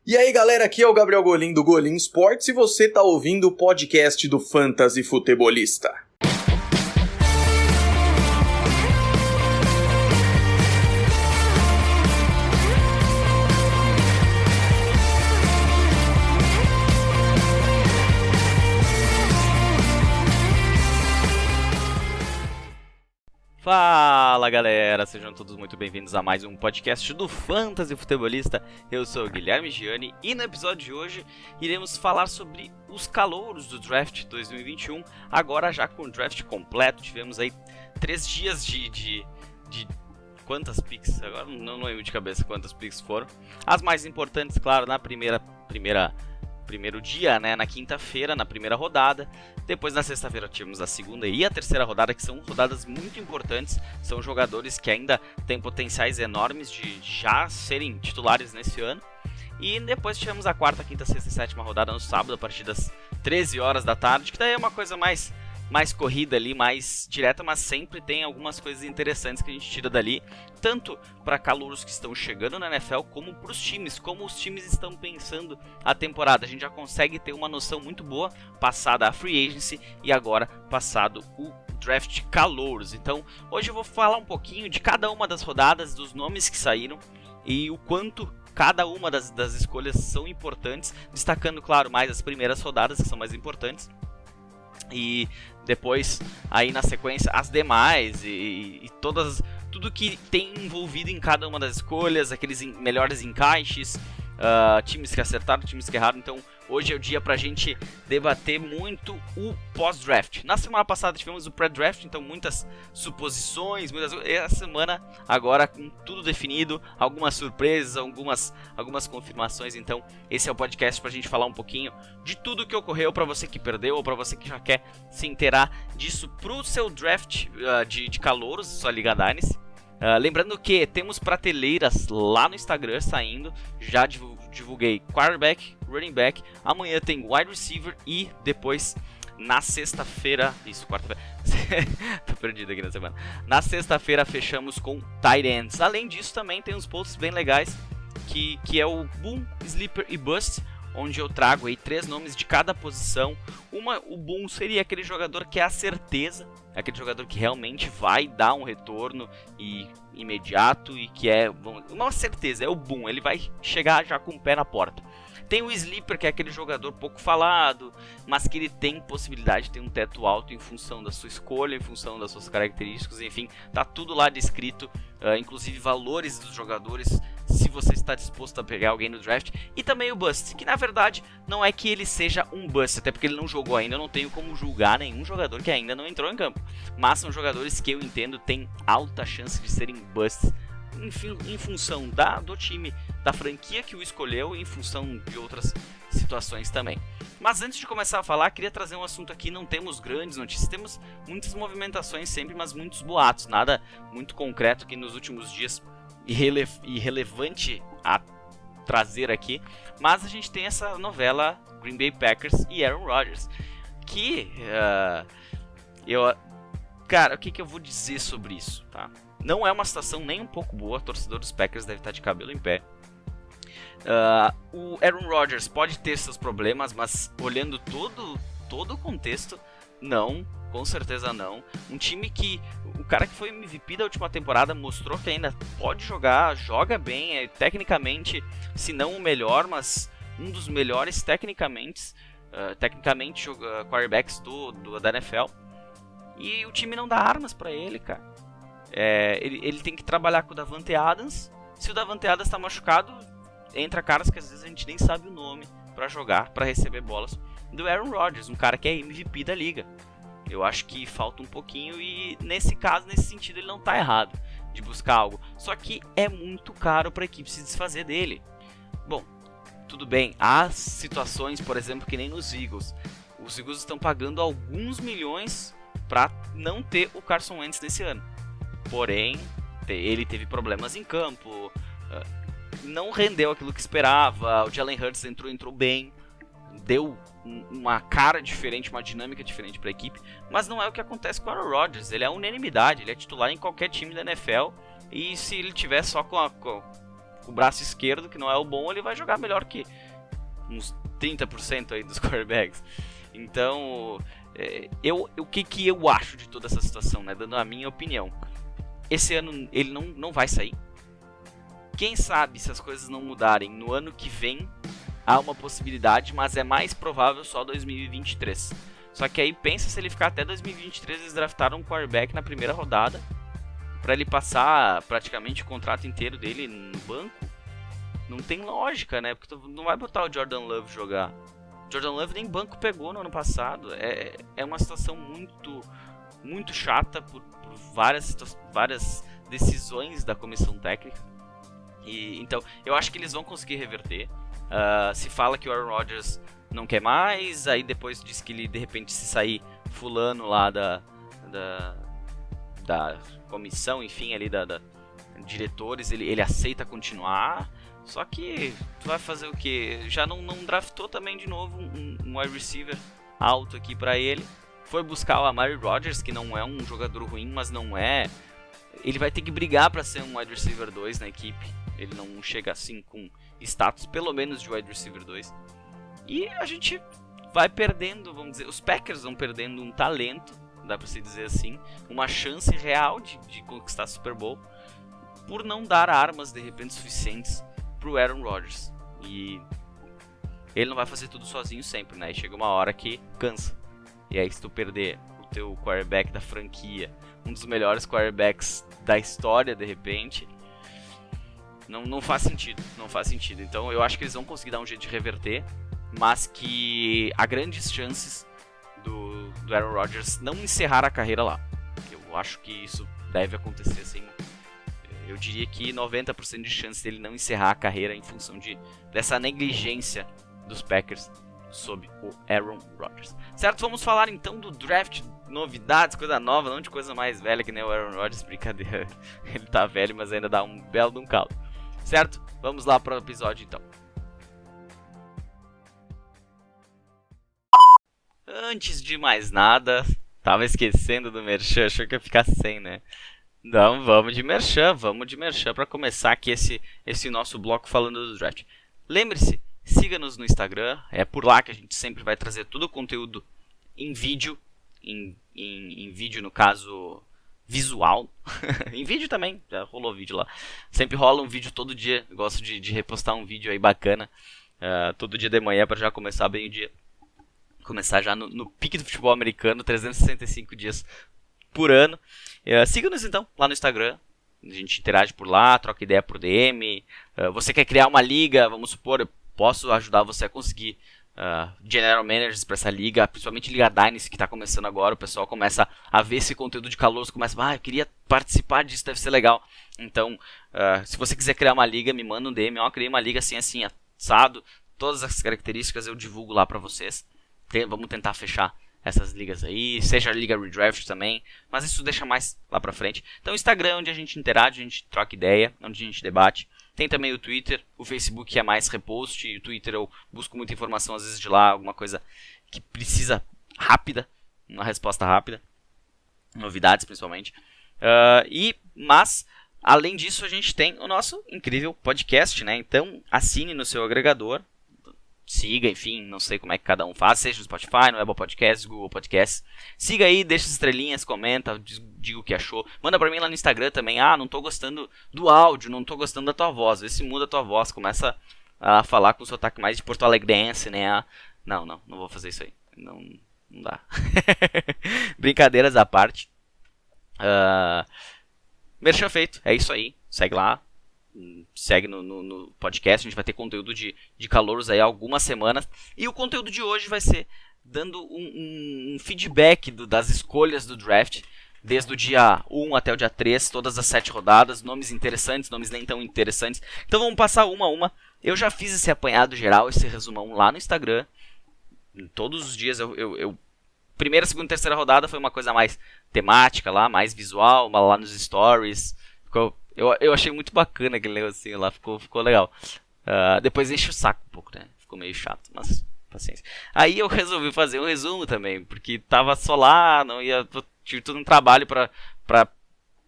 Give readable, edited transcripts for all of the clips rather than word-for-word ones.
E aí galera, aqui é o Gabriel Golim do Golim Sports e você tá ouvindo o podcast do Fantasy Futebolista. Fala galera, sejam todos muito bem-vindos a mais um podcast do Fantasy Futebolista. Eu sou o Guilherme Gianni e no episódio de hoje iremos falar sobre os calouros do Draft 2021. Agora já com o draft completo, tivemos aí 3 dias de quantas picks? Agora não lembro de cabeça quantas picks foram. As mais importantes, claro, na primeiro dia, né, na quinta-feira, na primeira rodada. Depois na sexta-feira tivemos a segunda e a terceira rodada, que são rodadas muito importantes. São jogadores que ainda têm potenciais enormes de já serem titulares nesse ano. E depois tivemos a quarta, quinta, sexta e sétima rodada no sábado, a partir das 13 horas da tarde, que daí é uma coisa mais corrida ali, mais direta, mas sempre tem algumas coisas interessantes que a gente tira dali, tanto para calouros que estão chegando na NFL, como para os times, como os times estão pensando a temporada. A gente já consegue ter uma noção muito boa, passada a Free Agency e agora passado o Draft Calouros. Então, hoje eu vou falar um pouquinho de cada uma das rodadas, dos nomes que saíram e o quanto cada uma das escolhas são importantes, destacando, claro, mais as primeiras rodadas, que são mais importantes. E depois, aí na sequência, as demais e tudo que tem envolvido em cada uma das escolhas, aqueles melhores encaixes, times que acertaram, times que erraram. Então hoje é o dia pra gente debater muito o pós-draft. Na semana passada tivemos o pré-draft, então muitas suposições, essa semana agora com tudo definido, algumas surpresas, algumas confirmações. Então esse é o podcast pra gente falar um pouquinho de tudo que ocorreu, pra você que perdeu ou pra você que já quer se inteirar disso pro seu draft de calouros, sua Liga Dynasty. Lembrando que temos prateleiras lá no Instagram saindo, já divulguei quarterback, running back, amanhã tem wide receiver e depois na sexta-feira, quarta-feira, tô perdido aqui na semana, na sexta-feira fechamos com tight ends. Além disso também tem uns posts bem legais, que é o Boom, Sleeper e Bust, onde eu trago aí 3 nomes de cada posição. O Boom seria aquele jogador que é a certeza, aquele jogador que realmente vai dar um retorno imediato e que é uma certeza, é o Boom, ele vai chegar já com o pé na porta. Tem o Sleeper, que é aquele jogador pouco falado, mas que ele tem possibilidade de ter um teto alto em função da sua escolha, em função das suas características, enfim, tá tudo lá descrito, inclusive valores dos jogadores, se você está disposto a pegar alguém no draft. E também o Bust, que na verdade não é que ele seja um Bust, até porque ele não jogou ainda, eu não tenho como julgar nenhum jogador que ainda não entrou em campo, mas são jogadores que eu entendo tem alta chance de serem Busts, enfim, em função do time, da franquia que o escolheu e em função de outras situações também. Mas antes de começar a falar, queria trazer um assunto aqui. Não temos grandes notícias, temos muitas movimentações sempre, mas muitos boatos, nada muito concreto que nos últimos dias irrelevante a trazer aqui. Mas a gente tem essa novela Green Bay Packers e Aaron Rodgers, que cara, o que eu vou dizer sobre isso, tá? Não é uma situação nem um pouco boa, o torcedor dos Packers deve estar de cabelo em pé. O Aaron Rodgers pode ter seus problemas, mas olhando todo o contexto, não, com certeza não. Um time que, o cara que foi MVP da última temporada mostrou que ainda pode jogar, joga bem, tecnicamente, se não o melhor, mas um dos melhores tecnicamente quarterbacks da NFL. E o time não dá armas pra ele, cara. Ele tem que trabalhar com o Davante Adams. Se o Davante Adams tá machucado, entra caras que às vezes a gente nem sabe o nome pra jogar, pra receber bolas, do Aaron Rodgers, um cara que é MVP da liga. Eu acho que falta um pouquinho e nesse sentido ele não tá errado de buscar algo. Só que é muito caro pra equipe se desfazer dele. Bom, tudo bem, há situações, por exemplo, que nem nos Eagles. Os Eagles estão pagando alguns milhões pra não ter o Carson Wentz nesse ano. Porém, ele teve problemas em campo, não rendeu aquilo que esperava. O Jalen Hurts entrou bem, deu uma cara diferente, uma dinâmica diferente para a equipe, mas não é o que acontece com o Aaron Rodgers. Ele é unanimidade, ele é titular em qualquer time da NFL, e se ele tiver só com o braço esquerdo, que não é o bom, ele vai jogar melhor que uns 30% aí dos quarterbacks. Então, o que eu acho de toda essa situação, né? Dando a minha opinião. Esse ano ele não vai sair. Quem sabe, se as coisas não mudarem, no ano que vem há uma possibilidade, mas é mais provável só 2023. Só que aí pensa se ele ficar até 2023, eles draftaram um quarterback na primeira rodada para ele passar praticamente o contrato inteiro dele no banco. Não tem lógica, né? Porque tu não vai botar o Jordan Love jogar. Jordan Love nem banco pegou no ano passado. É uma situação muito chata por várias decisões da comissão técnica. Então, eu acho que eles vão conseguir reverter. Se fala que o Aaron Rodgers não quer mais, aí depois diz que ele, de repente, se sair fulano lá da comissão, enfim, ali da diretores, ele aceita continuar. Só que tu vai fazer o quê? Já não draftou também de novo um wide receiver alto aqui pra ele. Foi buscar o Amari Rodgers, que não é um jogador ruim, mas não é... Ele vai ter que brigar pra ser um wide receiver 2 na equipe. Ele não chega assim com status, pelo menos, de wide receiver 2. E a gente vai perdendo, vamos dizer... Os Packers vão perdendo um talento, dá pra se dizer assim. Uma chance real de conquistar Super Bowl. Por não dar armas, de repente, suficientes pro Aaron Rodgers. E ele não vai fazer tudo sozinho sempre, né? E chega uma hora que cansa. E aí se tu perder o teu quarterback da franquia, um dos melhores quarterbacks da história, de repente, não faz sentido. Não faz sentido. Então eu acho que eles vão conseguir dar um jeito de reverter, mas que há grandes chances do Aaron Rodgers não encerrar a carreira lá. Eu acho que isso deve acontecer assim. Eu diria que 90% de chance dele não encerrar a carreira em função dessa negligência dos Packers sob o Aaron Rodgers. Certo? Vamos falar então do draft, novidades, coisa nova, não de coisa mais velha que nem o Aaron Rodgers, brincadeira. Ele tá velho, mas ainda dá um belo de um calo. Certo? Vamos lá para o episódio então. Antes de mais nada, tava esquecendo do merchan, achou que ia ficar sem, né? Não, vamos de merchan para começar aqui esse nosso bloco falando do draft. Lembre-se, siga-nos no Instagram, é por lá que a gente sempre vai trazer todo o conteúdo em vídeo, em vídeo no caso visual, em vídeo também, já rolou vídeo lá. Sempre rola um vídeo todo dia, eu gosto de repostar um vídeo aí bacana, todo dia de manhã para já começar bem o dia. Começar já no pique do futebol americano, 365 dias por ano. Siga-nos então lá no Instagram, a gente interage por lá, troca ideia por DM. Você quer criar uma liga, vamos supor, eu posso ajudar você a conseguir general managers para essa liga, principalmente Liga Dynasty que está começando agora. O pessoal começa a ver esse conteúdo de calouros, começa, eu queria participar disso, deve ser legal. Então, se você quiser criar uma liga, me manda um DM, criei uma liga assim, assado, todas as características eu divulgo lá para vocês. Vamos tentar fechar essas ligas aí, seja a Liga Redraft também, mas isso deixa mais lá pra frente. Então o Instagram é onde a gente interage, a gente troca ideia, onde a gente debate. Tem também o Twitter, o Facebook que é mais repost, e o Twitter eu busco muita informação às vezes de lá, alguma coisa que precisa rápida, uma resposta rápida, novidades principalmente. Mas, além disso, a gente tem o nosso incrível podcast, né? Então assine no seu agregador, siga, enfim, não sei como é que cada um faz, seja no Spotify, no Apple Podcasts, Google Podcasts. Siga aí, deixa as estrelinhas, comenta, diga o que achou. Manda pra mim lá no Instagram também, não tô gostando do áudio, não tô gostando da tua voz. Vê se muda a tua voz, começa a falar com o sotaque mais de Porto Alegrense, né? Não vou fazer isso aí. Não dá. Brincadeiras à parte. Merchan feito, é isso aí. Segue lá. Segue no podcast, a gente vai ter conteúdo de calouros aí algumas semanas. E o conteúdo de hoje vai ser dando um feedback das escolhas do draft, desde o dia 1 até o dia 3, todas as 7 rodadas, nomes interessantes, nomes nem tão interessantes. Então vamos passar uma a uma. Eu já fiz esse apanhado geral, esse resumão lá no Instagram. Todos os dias primeira, segunda e terceira rodada foi uma coisa mais temática lá, mais visual, lá nos stories. Eu achei muito bacana aquele negocinho lá, ficou legal. Depois enche o saco um pouco, né? Ficou meio chato, mas paciência. Aí eu resolvi fazer um resumo também, porque tava só lá, tive todo um trabalho pra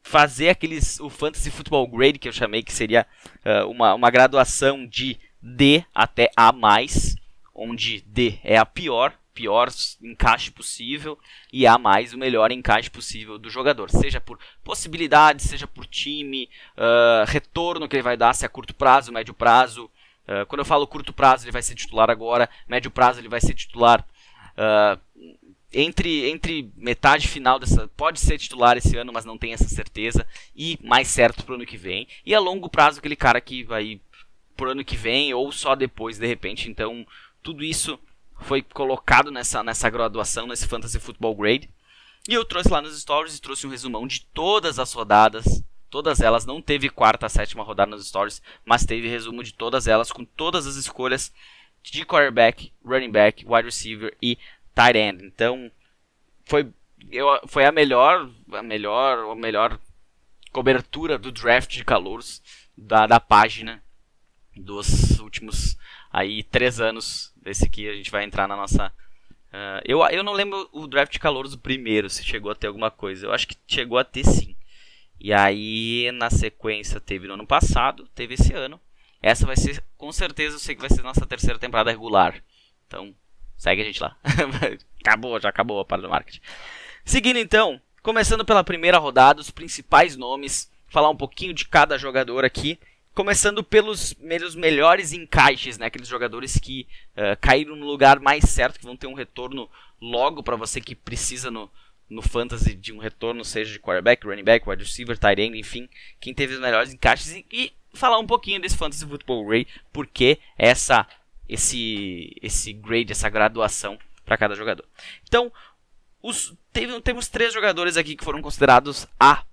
fazer o Fantasy Football Grade, que eu chamei, que seria uma graduação de D até A+, onde D é a pior encaixe possível, e A+, o melhor encaixe possível do jogador, seja por possibilidade, seja por time, retorno que ele vai dar, se é curto prazo, médio prazo. Quando eu falo curto prazo, ele vai ser titular agora, médio prazo ele vai ser titular entre metade final pode ser titular esse ano, mas não tem essa certeza, e mais certo pro ano que vem, e a longo prazo aquele cara que vai pro ano que vem, ou só depois de repente. Então tudo isso foi colocado nessa graduação, nesse Fantasy Football Grade. E eu trouxe lá nos stories e trouxe um resumão de todas as rodadas. Todas elas, não teve quarta a sétima rodada nos stories, mas teve resumo de todas elas, com todas as escolhas de quarterback, running back, wide receiver e tight end. Então, foi a melhor cobertura do draft de calouros da página dos últimos aí 3 anos. Desse aqui a gente vai entrar na nossa... eu não lembro o draft de calouros do primeiro, se chegou a ter alguma coisa. Eu acho que chegou a ter sim. E aí na sequência teve no ano passado, teve esse ano. Essa vai ser, com certeza, eu sei que vai ser nossa terceira temporada regular. Então, segue a gente lá. Já acabou a parte do marketing. Seguindo então, começando pela primeira rodada, os principais nomes. Falar um pouquinho de cada jogador aqui. Começando pelos melhores encaixes, né? Aqueles jogadores que caíram no lugar mais certo, que vão ter um retorno logo para você que precisa no fantasy de um retorno, seja de quarterback, running back, wide receiver, tight end, enfim, quem teve os melhores encaixes, e falar um pouquinho desse Fantasy Football Grade, porque esse grade, essa graduação para cada jogador. Então, temos 3 jogadores aqui que foram considerados A+,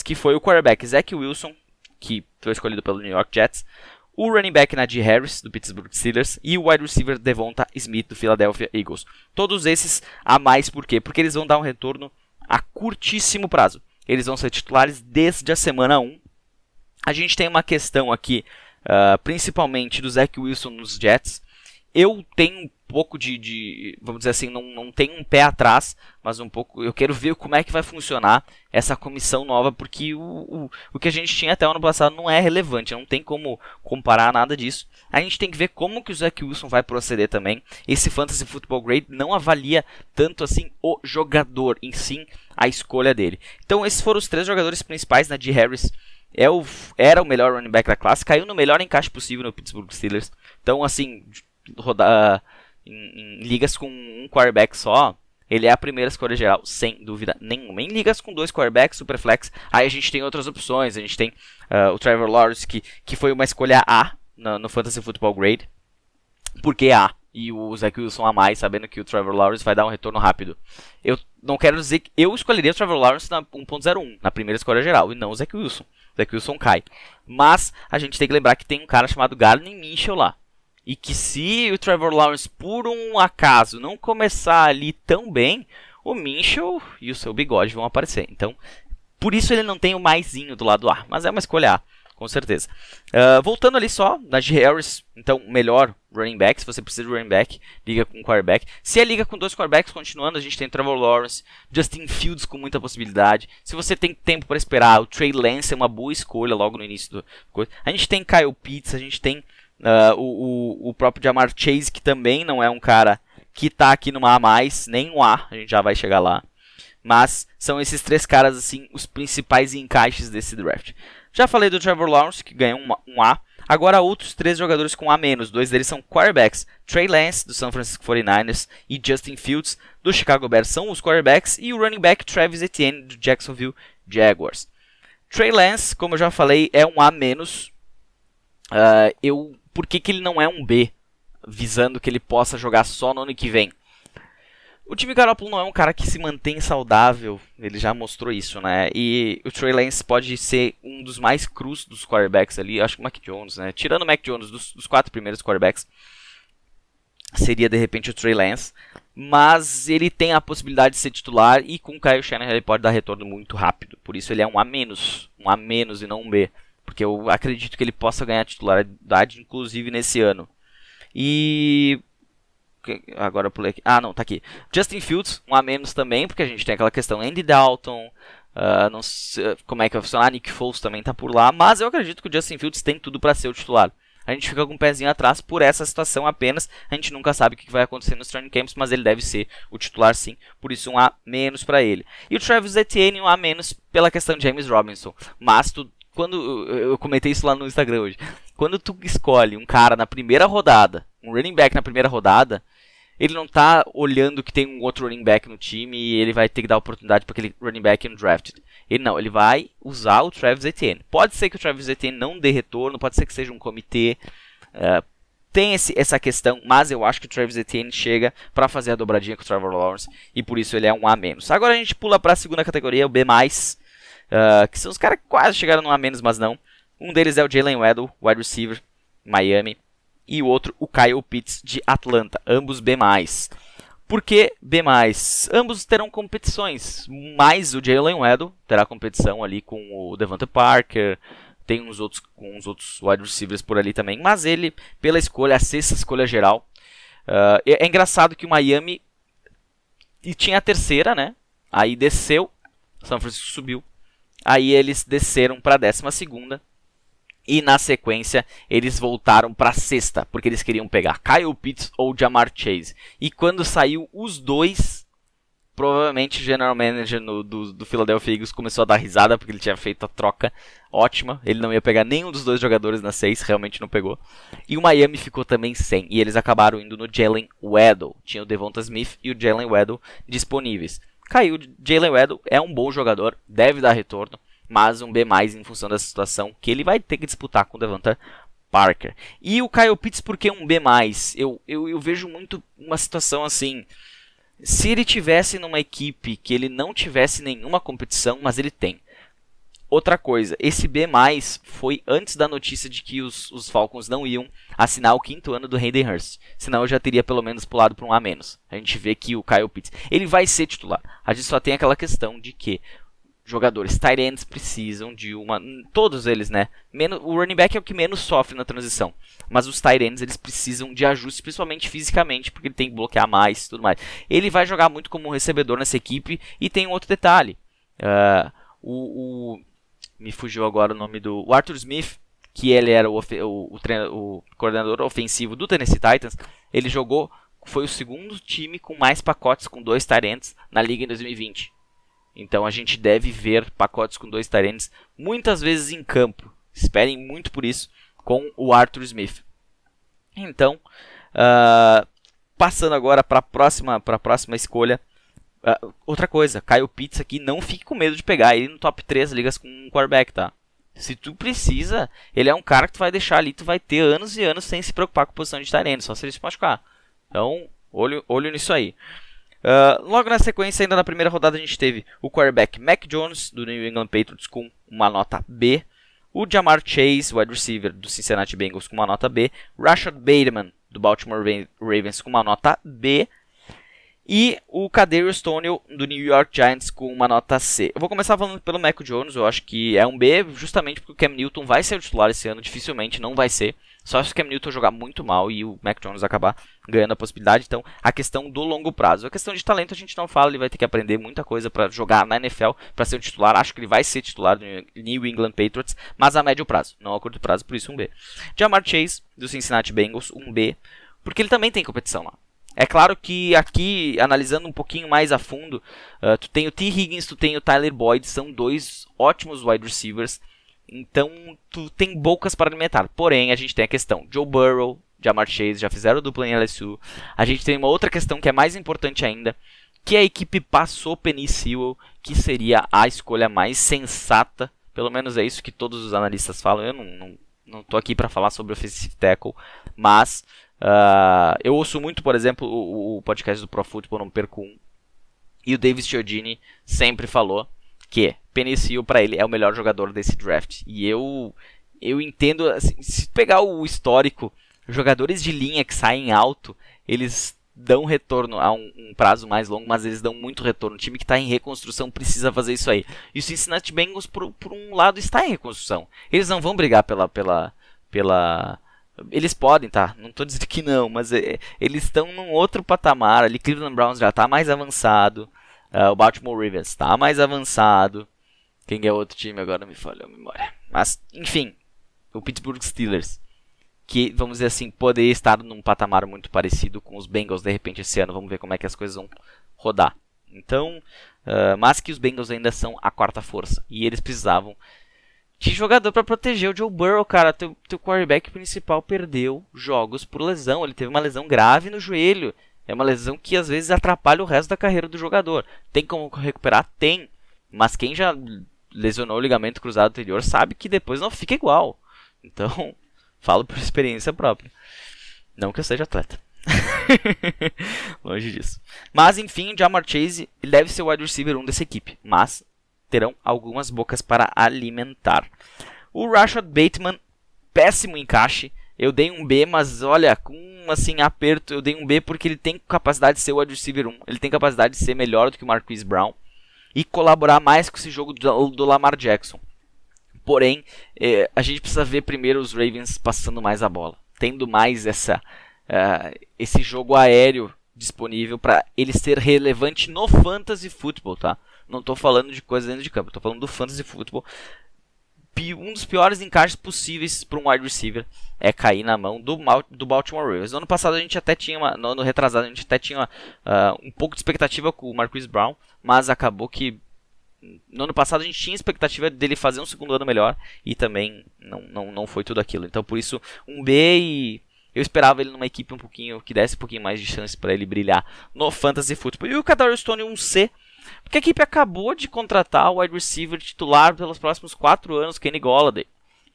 que foi o quarterback Zach Wilson, que foi escolhido pelo New York Jets, o running back Najee Harris, do Pittsburgh Steelers, e o wide receiver Devonta Smith, do Philadelphia Eagles. Todos esses A+, por quê? Porque eles vão dar um retorno a curtíssimo prazo. Eles vão ser titulares desde a semana 1. A gente tem uma questão principalmente do Zach Wilson nos Jets. Eu tenho um pouco vamos dizer assim, não tenho um pé atrás, mas um pouco, eu quero ver como é que vai funcionar essa comissão nova, porque o que a gente tinha até o ano passado não é relevante, não tem como comparar nada disso. A gente tem que ver como que o Zach Wilson vai proceder também. Esse Fantasy Football Grade não avalia tanto assim o jogador, em sim a escolha dele. Então esses foram os 3 jogadores principais. Najee Harris era o melhor running back da classe, caiu no melhor encaixe possível no Pittsburgh Steelers. Então assim, em ligas com um quarterback só, ele é a primeira escolha geral, sem dúvida nenhuma. Em ligas com 2 quarterbacks, Superflex, aí a gente tem outras opções. A gente tem o Trevor Lawrence, que foi uma escolha A no Fantasy Football Grade. Por que A? E o Zach Wilson A+, sabendo que o Trevor Lawrence vai dar um retorno rápido. Eu não quero dizer que eu escolheria o Trevor Lawrence na 1.01, na primeira escolha geral, e não o Zach Wilson. O Zach Wilson cai. Mas a gente tem que lembrar que tem um cara chamado Gardner Minshew lá. E que se o Trevor Lawrence, por um acaso, não começar ali tão bem, o Minshew e o seu bigode vão aparecer. Então, por isso ele não tem o maisinho do lado A. Mas é uma escolha A, com certeza. Voltando ali só, Najee Harris, então, melhor running back. Se você precisa de running back, liga com quarterback. Se é liga com 2 quarterbacks, continuando, a gente tem Trevor Lawrence, Justin Fields com muita possibilidade. Se você tem tempo para esperar, o Trey Lance é uma boa escolha logo no início do coisa. A gente tem Kyle Pitts, a gente tem o próprio Ja'Marr Chase, que também não é um cara que está aqui numa A+, nem um A, a gente já vai chegar lá. Mas são esses 3 caras assim, os principais encaixes desse draft. Já falei do Trevor Lawrence, que ganhou um A. Agora outros 3 jogadores com A-. 2 deles são quarterbacks. Trey Lance, do San Francisco 49ers, e Justin Fields, do Chicago Bears, são os quarterbacks. E o running back Travis Etienne, do Jacksonville Jaguars. Trey Lance, como eu já falei, é um A-. Por que ele não é um B, visando que ele possa jogar só no ano que vem? O Jimmy Garoppolo não é um cara que se mantém saudável, ele já mostrou isso, né? E o Trey Lance pode ser um dos mais crus dos quarterbacks ali, acho que o Mac Jones, né? Tirando o Mac Jones, dos 4 primeiros quarterbacks, seria de repente o Trey Lance. Mas ele tem a possibilidade de ser titular e com o Kyle Shanahan ele pode dar retorno muito rápido. Por isso ele é um A-, e não um B. Porque eu acredito que ele possa ganhar titularidade, inclusive nesse ano. E... agora eu pulei aqui. Ah, não, tá aqui. Justin Fields, um A- também, porque a gente tem aquela questão Andy Dalton, Não sei como é que vai funcionar. Nick Foles também tá por lá. Mas eu acredito que o Justin Fields tem tudo para ser o titular. A gente fica com um pezinho atrás por essa situação apenas. A gente nunca sabe o que vai acontecer nos training camps, mas ele deve ser o titular sim. Por isso um A- para ele. E o Travis Etienne um A- pela questão de James Robinson. Mas quando eu comentei isso lá no Instagram hoje. Quando tu escolhe um cara na primeira rodada, um running back na primeira rodada, ele não tá olhando que tem um outro running back no time e ele vai ter que dar oportunidade para aquele running back no draft. Ele vai usar o Travis Etienne. Pode ser que o Travis Etienne não dê retorno, pode ser que seja um comitê. Tem essa questão, mas eu acho que o Travis Etienne chega para fazer a dobradinha com o Trevor Lawrence e por isso ele é um A-. Agora a gente pula para a segunda categoria, o B+, que são os caras que quase chegaram no A-, mas não. Um deles é o Jalen Waddle, wide receiver, Miami. E o outro, o Kyle Pitts, de Atlanta. Ambos B+. Por que B+? Ambos terão competições. Mas o Jalen Waddle terá competição ali com o Devonta Parker. Tem uns outros wide receivers por ali também. Mas ele, pela escolha, a sexta escolha geral. É engraçado que o Miami tinha a terceira, né? Aí desceu. São Francisco subiu. Aí eles desceram para a 12ª. E na sequência, eles voltaram para a sexta, porque eles queriam pegar Kyle Pitts ou Ja'Marr Chase. E quando saiu os dois, provavelmente o general manager do Philadelphia Eagles começou a dar risada, porque ele tinha feito a troca ótima. Ele não ia pegar nenhum dos dois jogadores na 6, realmente não pegou. E o Miami ficou também sem, e eles acabaram indo no Jalen Waddle. Tinha o Devonta Smith e o Jalen Waddle disponíveis. Caiu, Jalen Waddle é um bom jogador, deve dar retorno. Mas um B+, em função dessa situação, que ele vai ter que disputar com o Devonta Parker. E o Kyle Pitts, por que um B+? Eu vejo muito uma situação assim, se ele tivesse numa equipe que ele não tivesse nenhuma competição, mas ele tem. Outra coisa, esse B+, foi antes da notícia de que os Falcons não iam assinar o 5º ano do Hayden Hurst. Senão eu já teria pelo menos pulado para um A-. A gente vê que o Kyle Pitts, ele vai ser titular. A gente só tem aquela questão de que jogadores tight ends precisam de uma... Todos eles, né? O running back é o que menos sofre na transição. Mas os tight ends, eles precisam de ajuste, principalmente fisicamente, porque ele tem que bloquear mais e tudo mais. Ele vai jogar muito como recebedor nessa equipe. E tem um outro detalhe. Me fugiu agora o nome do... O Arthur Smith, que ele era o coordenador ofensivo do Tennessee Titans. Ele jogou... Foi o segundo time com mais pacotes com 2 tight ends na liga em 2020. Então a gente deve ver pacotes com 2 tight ends muitas vezes em campo. Esperem muito por isso com o Arthur Smith. Então, passando agora para a próxima escolha. Outra coisa, Kyle Pitts aqui, não fique com medo de pegar ele no top 3 ligas com um quarterback, tá? Se tu precisa, ele é um cara que tu vai deixar ali, tu vai ter anos e anos sem se preocupar com a posição de tight end, só se ele se machucar. Então, olho nisso aí. Logo na sequência, ainda na primeira rodada, a gente teve o quarterback Mac Jones, do New England Patriots, com uma nota B. O Ja'Marr Chase, wide receiver do Cincinnati Bengals, com uma nota B. Rashad Bateman, do Baltimore Ravens, com uma nota B. E o Kadarius Toney, do New York Giants, com uma nota C. Eu vou começar falando pelo Mac Jones, eu acho que é um B, justamente porque o Cam Newton vai ser o titular esse ano, dificilmente não vai ser. Só se o Cam Newton jogar muito mal e o Mac Jones acabar ganhando a possibilidade. Então, a questão do longo prazo. A questão de talento a gente não fala, ele vai ter que aprender muita coisa para jogar na NFL, para ser o titular. Acho que ele vai ser titular do New England Patriots, mas a médio prazo, não a curto prazo, por isso um B. Ja'Marr Chase, do Cincinnati Bengals, um B, porque ele também tem competição lá. É claro que aqui, analisando um pouquinho mais a fundo, tu tem o T. Higgins, tu tem o Tyler Boyd, são 2 ótimos wide receivers. Então, tu tem bocas para alimentar. Porém, a gente tem a questão Joe Burrow, Ja'Marr Chase, já fizeram dupla em LSU. A gente tem uma outra questão que é mais importante ainda, que a equipe passou Penei Sewell, que seria a escolha mais sensata. Pelo menos é isso que todos os analistas falam. Eu não tô aqui para falar sobre offensive tackle, mas eu ouço muito, por exemplo, o podcast do Pro Football, não perco um. E o Davis Chiodini sempre falou que Penei Sewell para ele é o melhor jogador desse draft. E eu entendo, assim, se pegar o histórico, jogadores de linha que saem alto, eles dão retorno a um prazo mais longo, mas eles dão muito retorno. O time que está em reconstrução precisa fazer isso aí. E o Cincinnati Bengals, por um lado, está em reconstrução. Eles não vão brigar pela... Eles podem, tá? Não estou dizendo que não, mas eles estão num outro patamar. Ali, Cleveland Browns já está mais avançado. O Baltimore Ravens está mais avançado. Quem é outro time agora me falhou a memória. Mas, enfim, o Pittsburgh Steelers, que, vamos dizer assim, poderia estar num patamar muito parecido com os Bengals de repente esse ano. Vamos ver como é que as coisas vão rodar. Então, mas que os Bengals ainda são a quarta força. E eles precisavam de jogador para proteger o Joe Burrow, cara. Teu quarterback principal perdeu jogos por lesão. Ele teve uma lesão grave no joelho. É uma lesão que às vezes atrapalha o resto da carreira do jogador. Tem como recuperar? Tem. Mas quem já lesionou o ligamento cruzado anterior sabe que depois não fica igual. Então, falo por experiência própria. Não que eu seja atleta. Longe disso. Mas enfim, o Ja'Marr Chase ele deve ser o wide receiver 1 dessa equipe. Mas terão algumas bocas para alimentar. O Rashad Bateman, péssimo encaixe. Eu dei um B, mas olha, com assim aperto, eu dei um B porque ele tem capacidade de ser o wide receiver 1. Ele tem capacidade de ser melhor do que o Marquise Brown e colaborar mais com esse jogo do Lamar Jackson. Porém, a gente precisa ver primeiro os Ravens passando mais a bola, tendo mais esse jogo aéreo disponível para ele ser relevante no fantasy football, tá? Não estou falando de coisas dentro de campo, estou falando do fantasy football. Um dos piores encaixes possíveis para um wide receiver é cair na mão do Baltimore Ravens. No ano passado a gente até tinha, no ano retrasado a gente até tinha um pouco de expectativa com o Marquise Brown, mas acabou que no ano passado a gente tinha expectativa dele fazer um segundo ano melhor e também não foi tudo aquilo. Então por isso um B, e eu esperava ele numa equipe que desse um pouquinho mais de chance para ele brilhar no fantasy football. E o Kadarius Toney um C, porque a equipe acabou de contratar o wide receiver titular pelos próximos 4 anos, Kenny Golladay.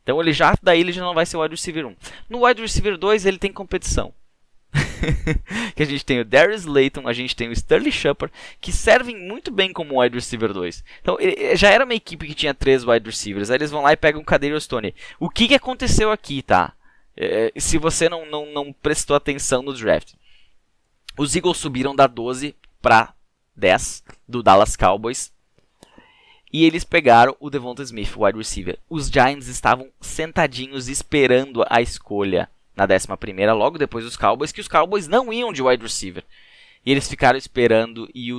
Então ele já não vai ser o wide receiver 1. No wide receiver 2 ele tem competição. Que a gente tem o Darius Slayton, a gente tem o Sterling Shepard, que servem muito bem como wide receiver 2. Então já era uma equipe que tinha 3 wide receivers. Aí eles vão lá e pegam o Kadarius Toney. O que aconteceu aqui, tá? Se você não prestou atenção no draft. Os Eagles subiram da 12 para 10 do Dallas Cowboys. E eles pegaram o Devonta Smith, o wide receiver. Os Giants estavam sentadinhos esperando a escolha na 11ª, logo depois dos Cowboys, que os Cowboys não iam de wide receiver. E eles ficaram esperando e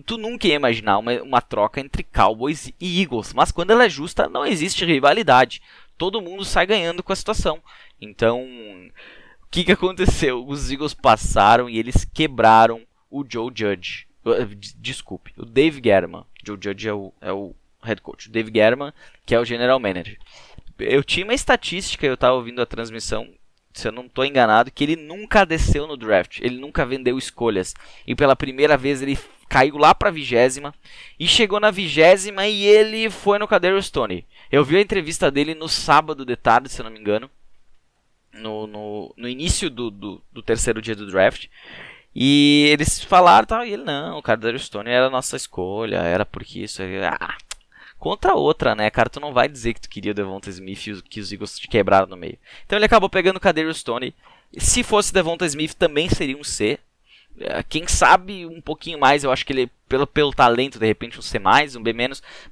tu nunca ia imaginar uma troca entre Cowboys e Eagles. Mas quando ela é justa, não existe rivalidade. Todo mundo sai ganhando com a situação. Então, o que aconteceu? Os Eagles passaram e eles quebraram o Joe Judge. Desculpe, o Dave Gettleman. Joe Judge é o head coach. O Dave Gettleman, que é o general manager. Eu tinha uma estatística, eu estava ouvindo a transmissão, se eu não estou enganado, que ele nunca desceu no draft. Ele nunca vendeu escolhas. E pela primeira vez ele caiu lá para a 20ª. E chegou na 20ª e ele foi no Kadarius Toney. Eu vi a entrevista dele no sábado de tarde, se eu não me engano. No início do terceiro dia do draft. E eles falaram, tal, e ele, não, o Kadarius Toney era a nossa escolha, era porque isso, contra outra, né, cara, tu não vai dizer que tu queria o Devonta Smith e que os Eagles te quebraram no meio. Então ele acabou pegando o Kadarius Toney. Se fosse Devonta Smith também seria um C. Quem sabe um pouquinho mais, eu acho que ele, pelo talento, de repente um C+, um B-,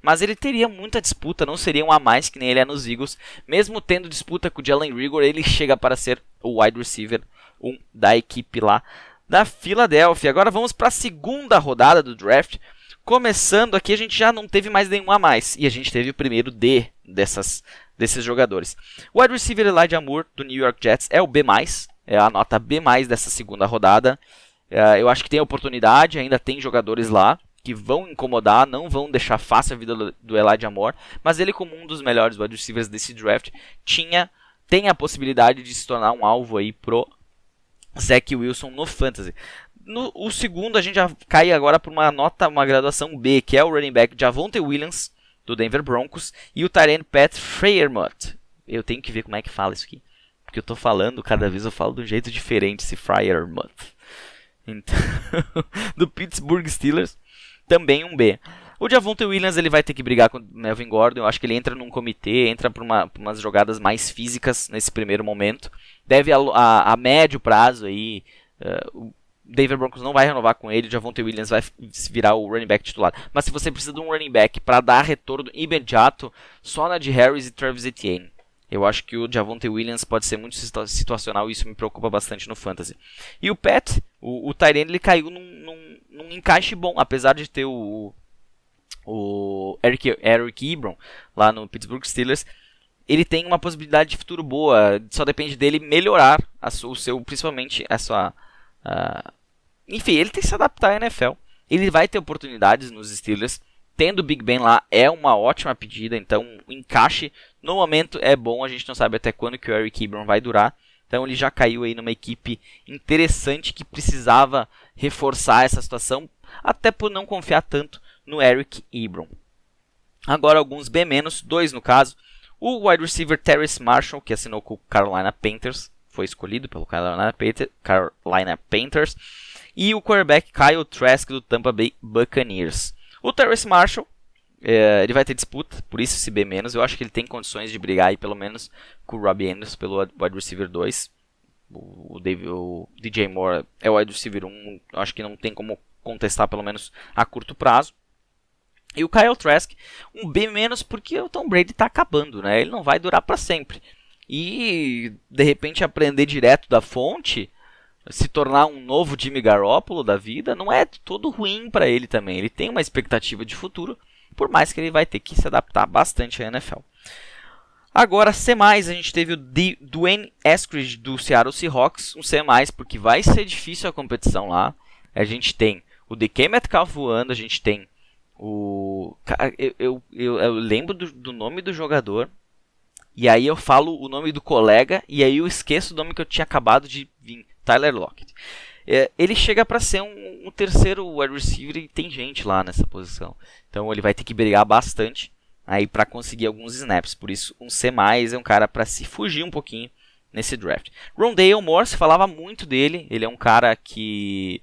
mas ele teria muita disputa, não seria um A+, que nem ele é nos Eagles. Mesmo tendo disputa com o Jalen Reagor, ele chega para ser o wide receiver 1 da equipe lá da Filadélfia. Agora vamos para a segunda rodada do draft. Começando aqui, a gente já não teve mais nenhum A+, e a gente teve o primeiro D desses jogadores. O wide receiver Elijah Moore, do New York Jets, é o B+, é a nota B+, dessa segunda rodada. Eu acho que tem oportunidade, ainda tem jogadores lá que vão incomodar, não vão deixar fácil a vida do Elijah Moore, mas ele, como um dos melhores wide receivers desse draft, tem a possibilidade de se tornar um alvo aí pro Zach Wilson no Fantasy. O segundo a gente já cai agora por uma graduação B, que é o running back Javonte Williams, do Denver Broncos, e o tight end Pat Freiermuth. Eu tenho que ver como é que fala isso aqui, porque eu tô falando, cada vez eu falo de um jeito diferente esse Freiermuth. Então, do Pittsburgh Steelers, também um B. O Javonte Williams ele vai ter que brigar com o Melvin Gordon. Eu acho que ele entra num comitê, entra por umas jogadas mais físicas nesse primeiro momento. Deve a médio prazo aí, o Denver Broncos não vai renovar com ele, o Javonte Williams vai virar o running back titular. Mas se você precisa de um running back para dar retorno imediato, só Najee Harris e Travis Etienne. Eu acho que o Javonte Williams pode ser muito situacional e isso me preocupa bastante no Fantasy. E o Pat, o tight end, ele caiu num encaixe bom, apesar de ter o o Eric Ebron, lá no Pittsburgh Steelers, ele tem uma possibilidade de futuro boa, só depende dele melhorar o seu, principalmente a sua... enfim, ele tem que se adaptar à NFL. Ele vai ter oportunidades nos Steelers, tendo o Big Ben lá é uma ótima pedida, então o encaixe no momento é bom, a gente não sabe até quando que o Eric Ebron vai durar, então ele já caiu aí numa equipe interessante que precisava reforçar essa situação, até por não confiar tanto no Eric Ebron. Agora alguns B-, 2 no caso. O wide receiver Terrace Marshall, que assinou com o Carolina Panthers, foi escolhido pelo Carolina Panthers. E o quarterback Kyle Trask do Tampa Bay Buccaneers. O Terrace Marshall, ele vai ter disputa, por isso esse B-. Eu acho que ele tem condições de brigar aí pelo menos com o Robbie Anderson pelo wide receiver 2. O DJ Moore é o wide receiver 1, acho que não tem como contestar pelo menos a curto prazo. E o Kyle Trask, um B- porque o Tom Brady está acabando, né? Ele não vai durar para sempre. E, de repente, aprender direto da fonte, se tornar um novo Jimmy Garoppolo da vida, não é todo ruim para ele também. Ele tem uma expectativa de futuro, por mais que ele vai ter que se adaptar bastante à NFL. Agora, C+, a gente teve o Dwayne Eskridge do Seattle Seahawks, um C+, porque vai ser difícil a competição lá. A gente tem o DK Metcalf voando, a gente tem o... Eu lembro do nome do jogador, e aí eu falo o nome do colega, e aí eu esqueço o nome que eu tinha acabado de vir, Tyler Lockett. Ele chega para ser um terceiro wide receiver e tem gente lá nessa posição. Então ele vai ter que brigar bastante aí para conseguir alguns snaps. Por isso um C+, é um cara para se fugir um pouquinho nesse draft. Rondale Moore, se falava muito dele. Ele é um cara que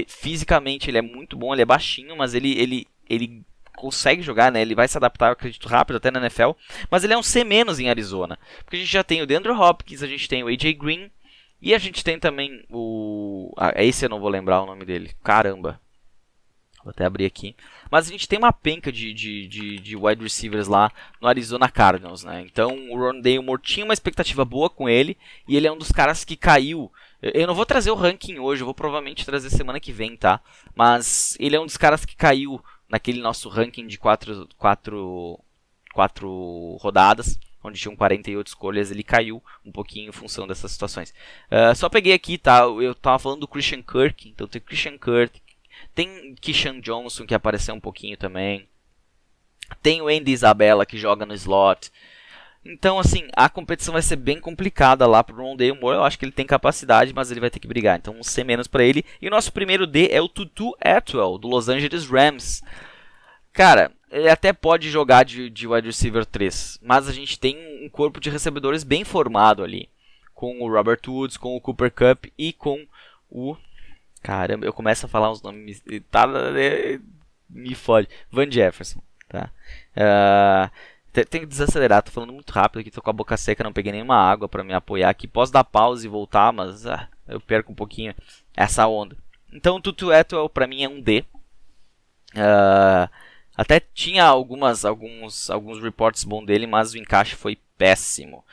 fisicamente ele é muito bom, ele é baixinho, mas ele consegue jogar, né? Ele vai se adaptar, eu acredito, rápido até na NFL. Mas ele é um C- em Arizona. Porque a gente já tem o DeAndre Hopkins, a gente tem o AJ Green. E a gente tem também o... esse eu não vou lembrar o nome dele. Caramba. Vou até abrir aqui. Mas a gente tem uma penca de wide receivers lá no Arizona Cardinals, né? Então o Rondale Moore tinha uma expectativa boa com ele. E ele é um dos caras que caiu. Eu não vou trazer o ranking hoje, eu vou provavelmente trazer semana que vem, tá? Mas ele é um dos caras que caiu naquele nosso ranking de 4 rodadas, onde tinham 48 escolhas, ele caiu um pouquinho em função dessas situações. Só peguei aqui, tá? Eu tava falando do Christian Kirk, então tem Christian Kirk, tem Keyshawn Johnson, que apareceu um pouquinho também, tem o Andy Isabella, que joga no slot. Então, assim, a competição vai ser bem complicada lá pro Rondale Moore. Eu acho que ele tem capacidade, mas ele vai ter que brigar. Então, um C- para ele. E o nosso primeiro D é o Tutu Atwell, do Los Angeles Rams. Cara, ele até pode jogar de wide receiver 3, mas a gente tem um corpo de recebedores bem formado ali. Com o Robert Woods, com o Cooper Kupp e com o... Caramba, eu começo a falar uns nomes... Tá, me fode. Van Jefferson, tá? Tenho que desacelerar, tô falando muito rápido aqui, tô com a boca seca, não peguei nenhuma água pra me apoiar aqui. Posso dar pausa e voltar, mas eu perco um pouquinho essa onda. Então o Tutu Atwell pra mim é um D. Até tinha alguns reports bons dele, mas o encaixe foi péssimo.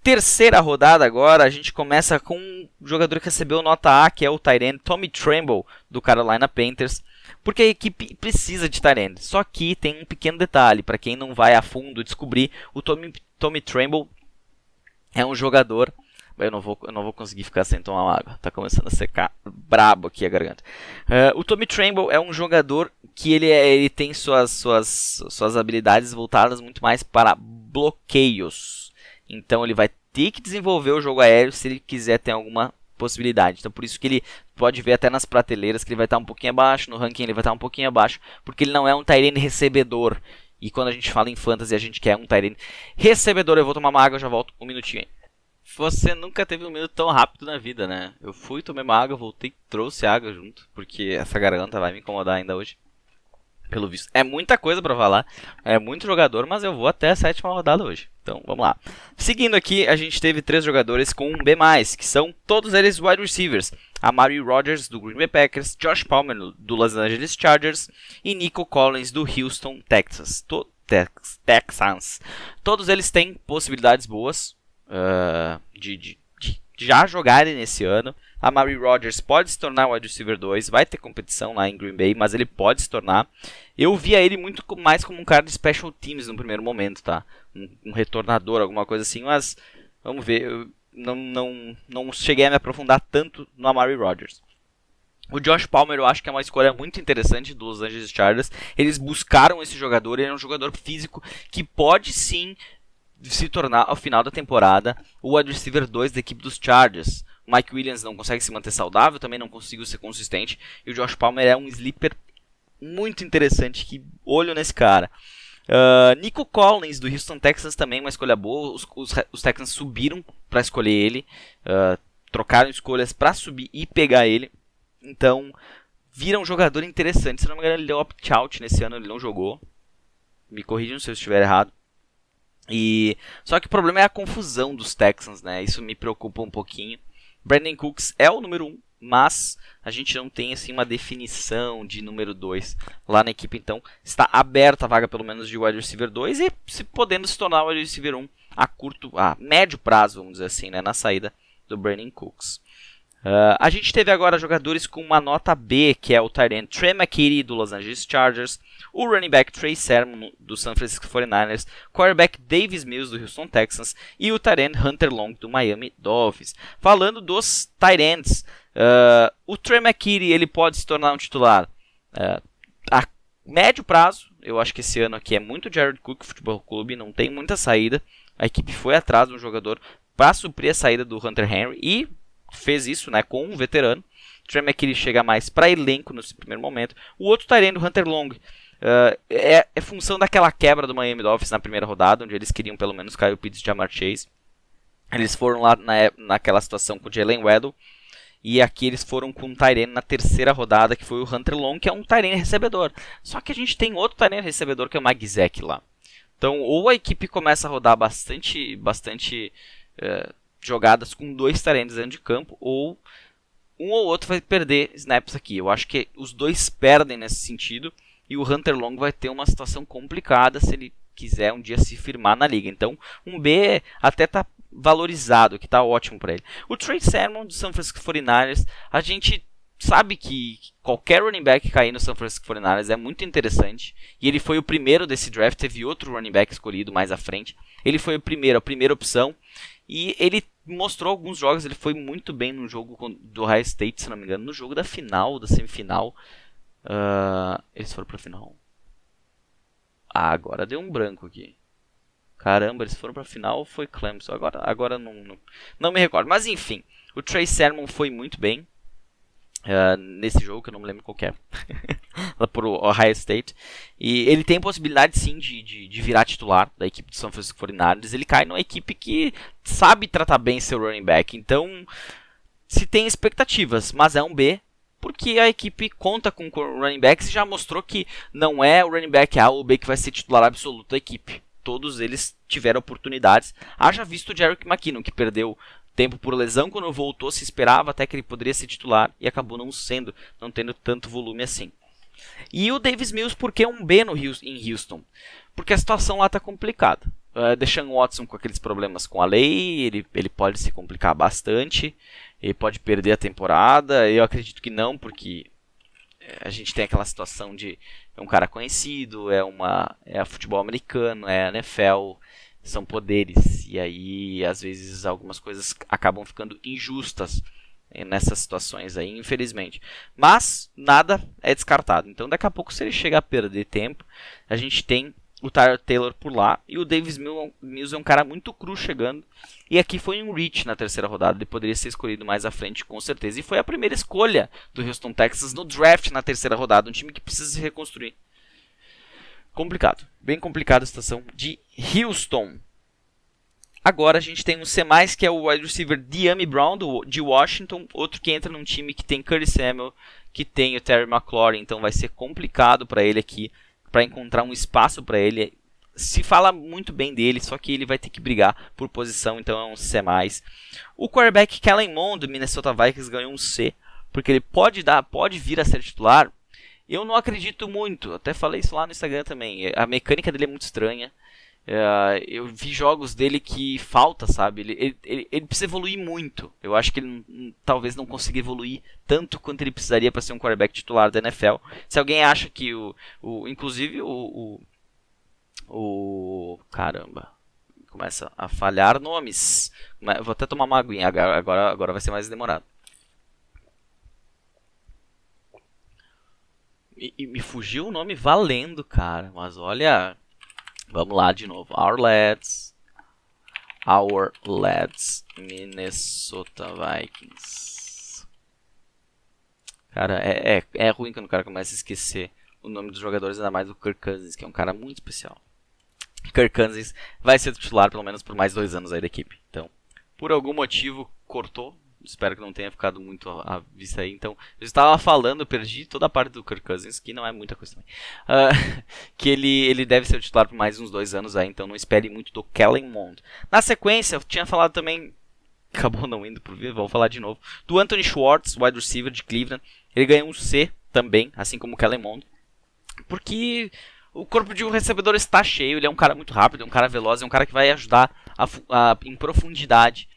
Terceira rodada agora, a gente começa com um jogador que recebeu nota A, que é o tight end Tommy Tremble, do Carolina Panthers. Porque a equipe precisa de tight end. Só que tem um pequeno detalhe, para quem não vai a fundo descobrir, o Tommy Tremble é um jogador... Eu não vou conseguir ficar sem tomar uma água, tá começando a secar brabo aqui a garganta. O Tommy Tremble é um jogador que ele tem suas habilidades voltadas muito mais para bloqueios. Então ele vai ter que desenvolver o jogo aéreo se ele quiser ter alguma possibilidade. Então por isso que ele pode ver até nas prateleiras que ele vai estar um pouquinho abaixo, no ranking ele vai estar um pouquinho abaixo, porque ele não é um tight end recebedor. E quando a gente fala em fantasy a gente quer um tight end recebedor. Eu vou tomar uma água, já volto um minutinho aí. Você nunca teve um minuto tão rápido na vida, né? Eu fui, tomei uma água, voltei, trouxe água junto, porque essa garganta vai me incomodar ainda hoje. Pelo visto. É muita coisa pra falar, é muito jogador, mas eu vou até a 7ª rodada hoje. Então, vamos lá. Seguindo aqui, a gente teve 3 jogadores com um B+, que são todos eles wide receivers. Amari Rodgers, do Green Bay Packers, Josh Palmer, do Los Angeles Chargers, e Nico Collins, do Houston Texans. Todos eles têm possibilidades boas de já jogarem nesse ano. Amari Rodgers pode se tornar o wide receiver 2, vai ter competição lá em Green Bay, mas ele pode se tornar. Eu via ele muito mais como um cara de special teams no primeiro momento, tá? Um retornador, alguma coisa assim, mas vamos ver, eu não cheguei a me aprofundar tanto no Amari Rodgers. O Josh Palmer eu acho que é uma escolha muito interessante do Los Angeles Chargers. Eles buscaram esse jogador, ele é um jogador físico que pode sim se tornar, ao final da temporada, o wide receiver 2 da equipe dos Chargers. O Mike Williams não consegue se manter saudável, também não conseguiu ser consistente, e o Josh Palmer é um sleeper muito interessante, que olho nesse cara. Nico Collins do Houston Texans também uma escolha boa, os Texans subiram para escolher ele, trocaram escolhas para subir e pegar ele. Então, vira um jogador interessante. Se não me engano, ele deu opt-out nesse ano, ele não jogou. Me corrijam se eu estiver errado. Só que o problema é a confusão dos Texans, né? Isso me preocupa um pouquinho. Brandon Cooks é o número 1, mas a gente não tem assim uma definição de número 2 lá na equipe. Então, está aberta a vaga pelo menos de wide receiver 2 e podendo se tornar o wide receiver 1 a médio prazo, vamos dizer assim, né? Na saída do Brandon Cooks. A gente teve agora jogadores com uma nota B, que é o tight end Trey McKitty do Los Angeles Chargers, o running back Trey Sermon do San Francisco 49ers, quarterback Davis Mills do Houston Texans e o tight end Hunter Long do Miami Dolphins. Falando dos tight ends, o Trey McKitty ele pode se tornar um titular a médio prazo. Eu acho que esse ano aqui é muito Jared Cook Futebol Clube, não tem muita saída. A equipe foi atrás de um jogador para suprir a saída do Hunter Henry e fez isso, né, com um veterano. O Trey McKitty chega mais para elenco nesse primeiro momento. O outro tight end, o Hunter Long, é função daquela quebra do Miami Dolphins na primeira rodada, onde eles queriam pelo menos Kyle Pitts e Ja'Marr Chase. Eles foram lá naquela situação com o Jalen Waddle, e aqui eles foram com um tight end na terceira rodada, que foi o Hunter Long, que é um tight end recebedor. Só que a gente tem outro tight end recebedor, que é o Mike Gesicki lá. Então, ou a equipe começa a rodar bastante jogadas com 2 tight ends dentro de campo, ou um ou outro vai perder snaps aqui. Eu acho que os dois perdem nesse sentido, e o Hunter Long vai ter uma situação complicada se ele quiser um dia se firmar na liga. Então, um B até está valorizado, que está ótimo para ele. O Trey Sermon do San Francisco 49ers, a gente sabe que qualquer running back cair no San Francisco 49ers é muito interessante, e ele foi o primeiro desse draft. Teve outro running back escolhido mais à frente, ele foi a primeira opção, e ele mostrou alguns jogos. Ele foi muito bem no jogo do Ohio State, se não me engano, no jogo da final, da semifinal. Eles foram para a final. Agora deu um branco aqui. Caramba, eles foram para a final, foi Clemson. Agora não me recordo. Mas enfim, o Trey Sermon foi muito bem nesse jogo, que eu não me lembro qual que é. Lá por Ohio State. E ele tem possibilidade sim de virar titular da equipe do San Francisco 49ers. Ele cai numa equipe que sabe tratar bem seu running back. Então, se tem expectativas, mas é um B, porque a equipe conta com running backs e já mostrou que não é o running back A ou B que vai ser titular absoluto da equipe. Todos eles tiveram oportunidades. Haja visto o Jerick McKinnon, que perdeu tempo por lesão. Quando voltou, se esperava até que ele poderia ser titular e acabou não tendo tanto volume assim. E o Davis Mills, por que um B em Houston? Porque a situação lá está complicada. Deshaun Watson com aqueles problemas com a lei, ele pode se complicar bastante, ele pode perder a temporada. Eu acredito que não, porque a gente tem aquela situação de um cara conhecido, é futebol americano, é a NFL, são poderes, e aí às vezes algumas coisas acabam ficando injustas nessas situações aí, infelizmente. Mas nada é descartado. Então daqui a pouco, se ele chegar a perder tempo, a gente tem o Tyrod Taylor por lá, e o Davis Mills é um cara muito cru chegando, e aqui foi um reach na terceira rodada. Ele poderia ser escolhido mais à frente, com certeza, e foi a primeira escolha do Houston Texans no draft na terceira rodada, um time que precisa se reconstruir. Complicado, bem complicada a situação de Houston. Agora a gente tem um C+, que é o wide receiver Dyami Brown de Washington, outro que entra num time que tem Curtis Samuel, que tem o Terry McLaurin, então vai ser complicado para ele aqui, para encontrar um espaço para ele. Se fala muito bem dele, só que ele vai ter que brigar por posição, então é um C+. O quarterback Kellen Mond do Minnesota Vikings ganhou um C, porque ele pode vir a ser titular. Eu não acredito muito, até falei isso lá no Instagram também. A mecânica dele é muito estranha. Eu vi jogos dele que falta, sabe? Ele precisa evoluir muito. Eu acho que ele talvez não consiga evoluir tanto quanto ele precisaria para ser um quarterback titular da NFL. Se alguém acha que inclusive caramba, começa a falhar nomes. Vou até tomar uma aguinha, agora vai ser mais demorado. E me fugiu o nome valendo, cara. Mas olha, vamos lá de novo. Our Lads, Minnesota Vikings. Cara, é ruim quando o cara começa a esquecer o nome dos jogadores, ainda mais do Kirk Cousins, que é um cara muito especial. Kirk Cousins vai ser titular pelo menos por mais 2 anos aí da equipe. Então, por algum motivo, cortou. Espero que não tenha ficado muito à vista aí. Então, eu estava falando, eu perdi toda a parte do Kirk Cousins, que não é muita coisa também. Que ele deve ser o titular por mais uns 2 anos aí, então não espere muito do Kellen Mond. Na sequência, eu tinha falado também, acabou não indo por vir, vou falar de novo, do Anthony Schwartz, wide receiver de Cleveland. Ele ganhou um C também, assim como o Kellen Mond, porque o corpo de um recebedor está cheio. Ele é um cara muito rápido, é um cara veloz, é um cara que vai ajudar em profundidade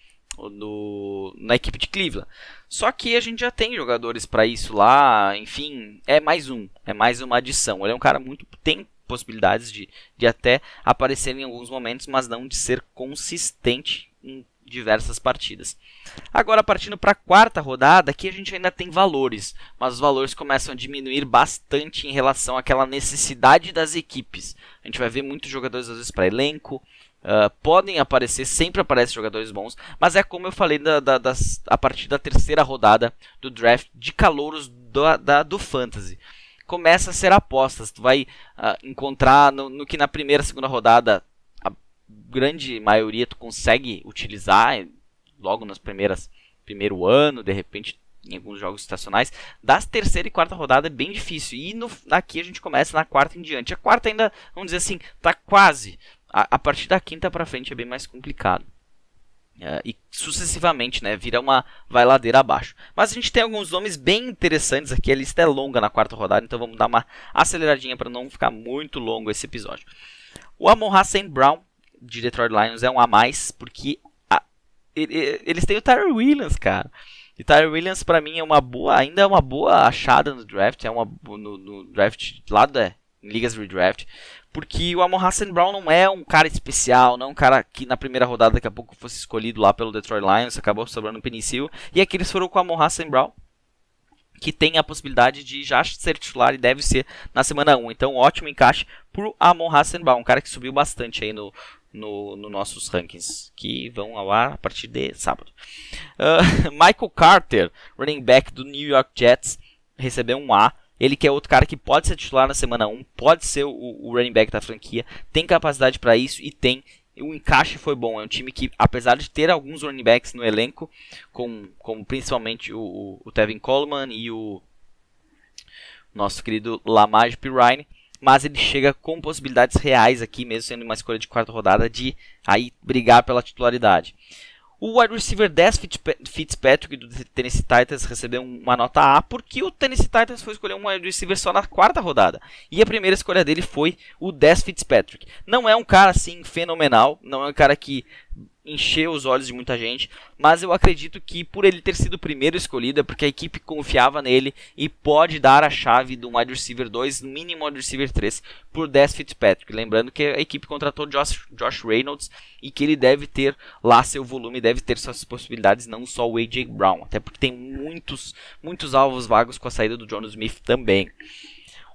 na equipe de Cleveland. Só que a gente já tem jogadores para isso lá, enfim, é mais uma adição. Ele é um cara tem possibilidades de até aparecer em alguns momentos, mas não de ser consistente em diversas partidas. Agora, partindo para a 4ª rodada, aqui a gente ainda tem valores, mas os valores começam a diminuir bastante em relação àquela necessidade das equipes. A gente vai ver muitos jogadores às vezes para elenco, podem aparecer, sempre aparecem jogadores bons, mas é como eu falei a partir da 3ª rodada do draft de calouros do Fantasy. Começa a ser apostas, tu vai encontrar no que na 1ª, 2ª rodada grande maioria tu consegue utilizar logo nas primeiro ano, de repente em alguns jogos estacionais. Das 3ª e 4ª rodada é bem difícil, e aqui a gente começa na 4ª em diante. A 4ª ainda, vamos dizer assim, tá quase. A partir da 5ª para frente é bem mais complicado. E sucessivamente, né, vai ladeira abaixo. Mas a gente tem alguns nomes bem interessantes aqui. A lista é longa na 4ª rodada, então vamos dar uma aceleradinha para não ficar muito longo esse episódio. O Amon-Ra St. Brown de Detroit Lions é um a mais, porque eles têm o Tyrell Williams, cara. E Tyrell Williams para mim ainda é uma boa achada no draft, no draft lá em ligas redraft, porque o Amon-Ra St. Brown não é um cara especial, não é um cara que na 1ª rodada daqui a pouco fosse escolhido lá pelo Detroit Lions, acabou sobrando no Penicil, e aqui eles foram com o Amon-Ra St. Brown, que tem a possibilidade de já ser titular e deve ser na semana 1. Então, ótimo encaixe pro Amon-Ra St. Brown, um cara que subiu bastante aí no nossos rankings, que vão ao ar a partir de sábado. Michael Carter, running back do New York Jets, recebeu um A. Ele que é outro cara que pode ser titular na semana 1, pode ser o running back da franquia, tem capacidade para isso e o encaixe foi bom. É um time que, apesar de ter alguns running backs no elenco, como principalmente o Tevin Coleman e o nosso querido Lamage Pirine, mas ele chega com possibilidades reais aqui, mesmo sendo uma escolha de 4ª rodada, de aí brigar pela titularidade. O wide receiver Dez Fitzpatrick do Tennessee Titans recebeu uma nota A, porque o Tennessee Titans foi escolher um wide receiver só na 4ª rodada. E a primeira escolha dele foi o Dez Fitzpatrick. Não é um cara assim fenomenal, não é um cara que encheu os olhos de muita gente, mas eu acredito que por ele ter sido o primeiro escolhido é porque a equipe confiava nele e pode dar a chave do wide receiver 2, no mínimo wide receiver 3, por Dez Fitzpatrick. Lembrando que a equipe contratou Josh Reynolds e que ele deve ter lá seu volume, deve ter suas possibilidades, não só o A.J. Brown, até porque tem muitos alvos vagos com a saída do Jonnu Smith também.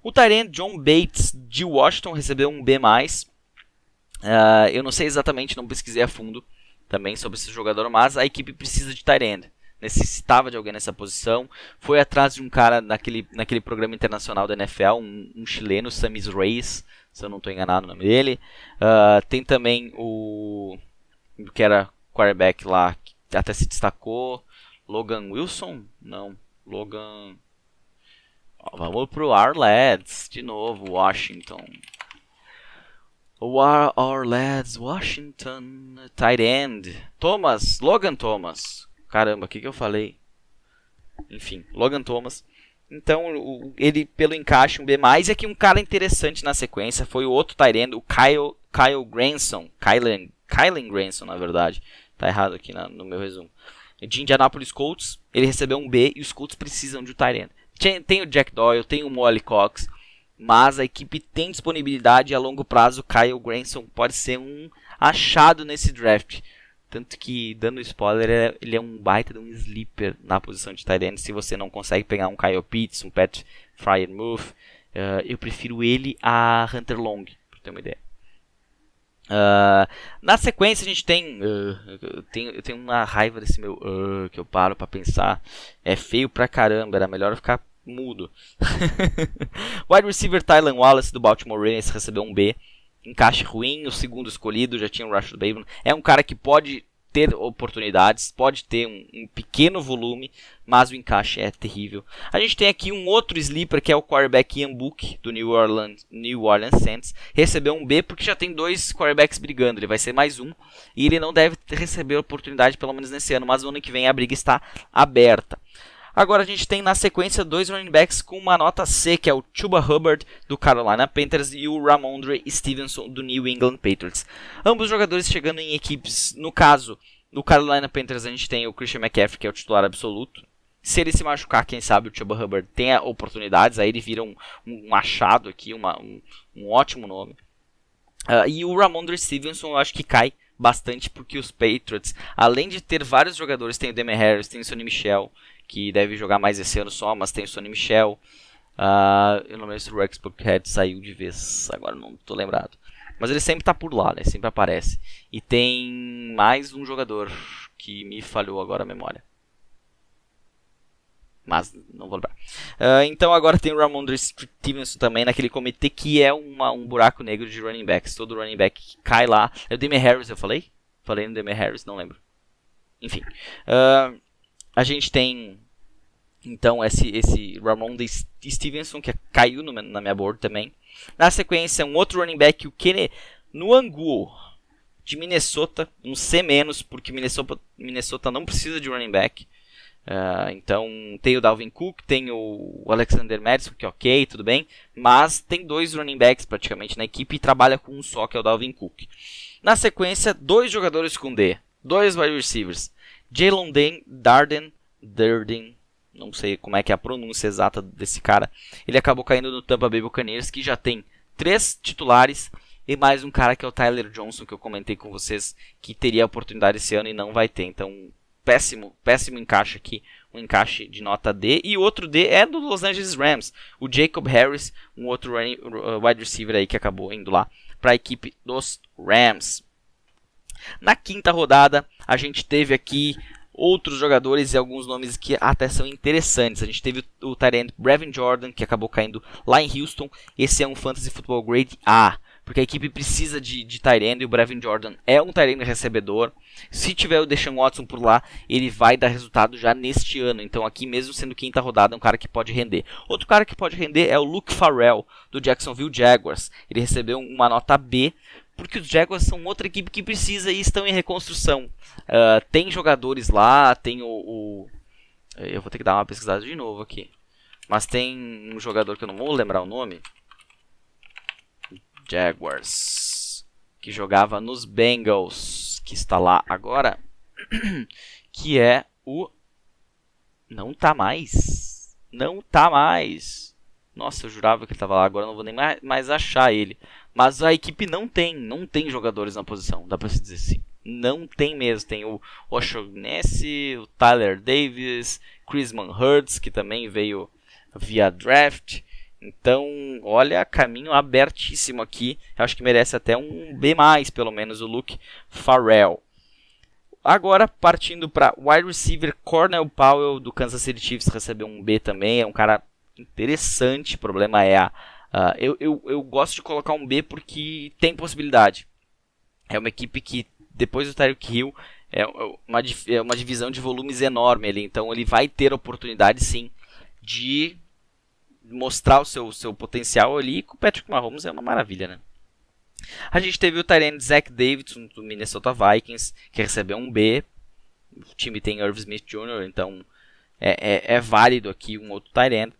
O tight end John Bates de Washington recebeu um B+. Eu não sei exatamente, não pesquisei a fundo também sobre esse jogador, mas a equipe precisa de tight end, necessitava de alguém nessa posição, foi atrás de um cara naquele programa internacional da NFL, um chileno, Samis Reis, se eu não estou enganado o nome dele. Tem também o que era quarterback lá, que até se destacou, Logan Wilson? Não, Logan... Vamos pro Our Lads, de novo, Washington. Our Lads, Washington, tight end, Logan Thomas. Caramba, o que eu falei? Enfim, Logan Thomas. Então, ele pelo encaixe um B+, e aqui um cara interessante na sequência foi o outro tight end, o Kyle Kyle Granson, Kylen Granson, na verdade, tá errado aqui no meu resumo, de Indianapolis Colts. Ele recebeu um B e os Colts precisam de um tight end. Tem o Jack Doyle, tem o Molly Cox, mas a equipe tem disponibilidade e a longo prazo o Kyle Granson pode ser um achado nesse draft. Tanto que, dando spoiler, ele é um baita de um sleeper na posição de tight end. Se você não consegue pegar um Kyle Pitts, um Pat Freiermuth, eu prefiro ele a Hunter Long, pra ter uma ideia. Na sequência a gente tem eu tenho uma raiva desse meu que eu paro pra pensar. É feio pra caramba, era melhor ficar mudo. Wide receiver Tylan Wallace do Baltimore Ravens recebeu um B. Encaixe ruim, o segundo escolhido, já tinha o Rashad Bateman. É um cara que pode ter oportunidades, pode ter um pequeno volume, mas o encaixe é terrível. A gente tem aqui um outro sleeper, que é o quarterback Ian Book, do New Orleans Saints. Recebeu um B porque já tem 2 quarterbacks brigando, ele vai ser mais um, e ele não deve receber oportunidade pelo menos nesse ano, mas no ano que vem a briga está aberta. Agora a gente tem na sequência 2 running backs com uma nota C, que é o Chuba Hubbard do Carolina Panthers e o Ramondre Stevenson do New England Patriots. Ambos jogadores chegando em equipes, no caso, no Carolina Panthers a gente tem o Christian McCaffrey, que é o titular absoluto. Se ele se machucar, quem sabe o Chuba Hubbard tenha oportunidades, aí ele vira um achado aqui, um ótimo nome. E o Ramondre Stevenson eu acho que cai bastante porque os Patriots, além de ter vários jogadores, tem o Damian Harris, tem o Sonny Michel, que deve jogar mais esse ano só, mas tem o Sonny Michel. Eu não lembro se o Rex Burkhead saiu de vez, agora não estou lembrado. Mas ele sempre está por lá, né? Sempre aparece. E tem mais um jogador que me falhou agora a memória. Mas não vou lembrar. Então agora tem o Ramondre Stevenson também naquele comitê que é um buraco negro de running backs. Todo running back cai lá. É o Damian Harris, eu falei? Falei no Damian Harris, não lembro. Enfim. A gente tem, então, esse Ramondre Stevenson, que caiu na minha board também. Na sequência, um outro running back, o Kenny Nwangwu, de Minnesota. Um C-, porque Minnesota não precisa de running back. Então, tem o Dalvin Cook, tem o Alexander Mattison, que ok, tudo bem. Mas tem 2 running backs praticamente na equipe e trabalha com um só, que é o Dalvin Cook. Na sequência, 2 jogadores com D, 2 wide receivers. Jalen Darden, não sei como é que é a pronúncia exata desse cara. Ele acabou caindo no Tampa Bay Buccaneers, que já tem 3 titulares e mais um cara que é o Tyler Johnson, que eu comentei com vocês que teria a oportunidade esse ano e não vai ter. Então, péssimo encaixe aqui, um encaixe de nota D. E o outro D é do Los Angeles Rams, o Jacob Harris, um outro wide receiver aí que acabou indo lá para a equipe dos Rams. Na quinta rodada, a gente teve aqui outros jogadores e alguns nomes que até são interessantes. A gente teve o tight end Brevin Jordan, que acabou caindo lá em Houston. Esse é um Fantasy Football Grade A, porque a equipe precisa de tight end e o Brevin Jordan é um tight end recebedor. Se tiver o Deshaun Watson por lá, ele vai dar resultado já neste ano. Então aqui, mesmo sendo quinta rodada, é um cara que pode render. Outro cara que pode render é o Luke Farrell, do Jacksonville Jaguars. Ele recebeu uma nota B, porque os Jaguars são outra equipe que precisa e estão em reconstrução. Tem jogadores lá, tem eu vou ter que dar uma pesquisada de novo aqui. Mas tem um jogador que eu não vou lembrar o nome. Jaguars, que jogava nos Bengals, que está lá agora. Que é o... Não tá mais. Nossa, eu jurava que ele estava lá, agora eu não vou nem mais achar ele. Mas a equipe não tem jogadores na posição, dá pra se dizer assim. Não tem mesmo. Tem o O'Shaughnessy, o Tyler Davis, Chrisman Hurts, que também veio via draft. Então, olha, caminho abertíssimo aqui. Eu acho que merece até um B+, pelo menos, o Luke Farrell. Agora, partindo para wide receiver, Cornell Powell, do Kansas City Chiefs, recebeu um B também. É um cara interessante, o problema é eu gosto de colocar um B porque tem possibilidade. É uma equipe que, depois do Tyreek Hill, é uma divisão de volumes enorme ali. Então ele vai ter oportunidade sim de mostrar o seu potencial ali. E com o Patrick Mahomes é uma maravilha, né? A gente teve o tight end Zach Davidson do Minnesota Vikings, que recebeu um B. O time tem Irv Smith Jr., então é válido aqui um outro tight end.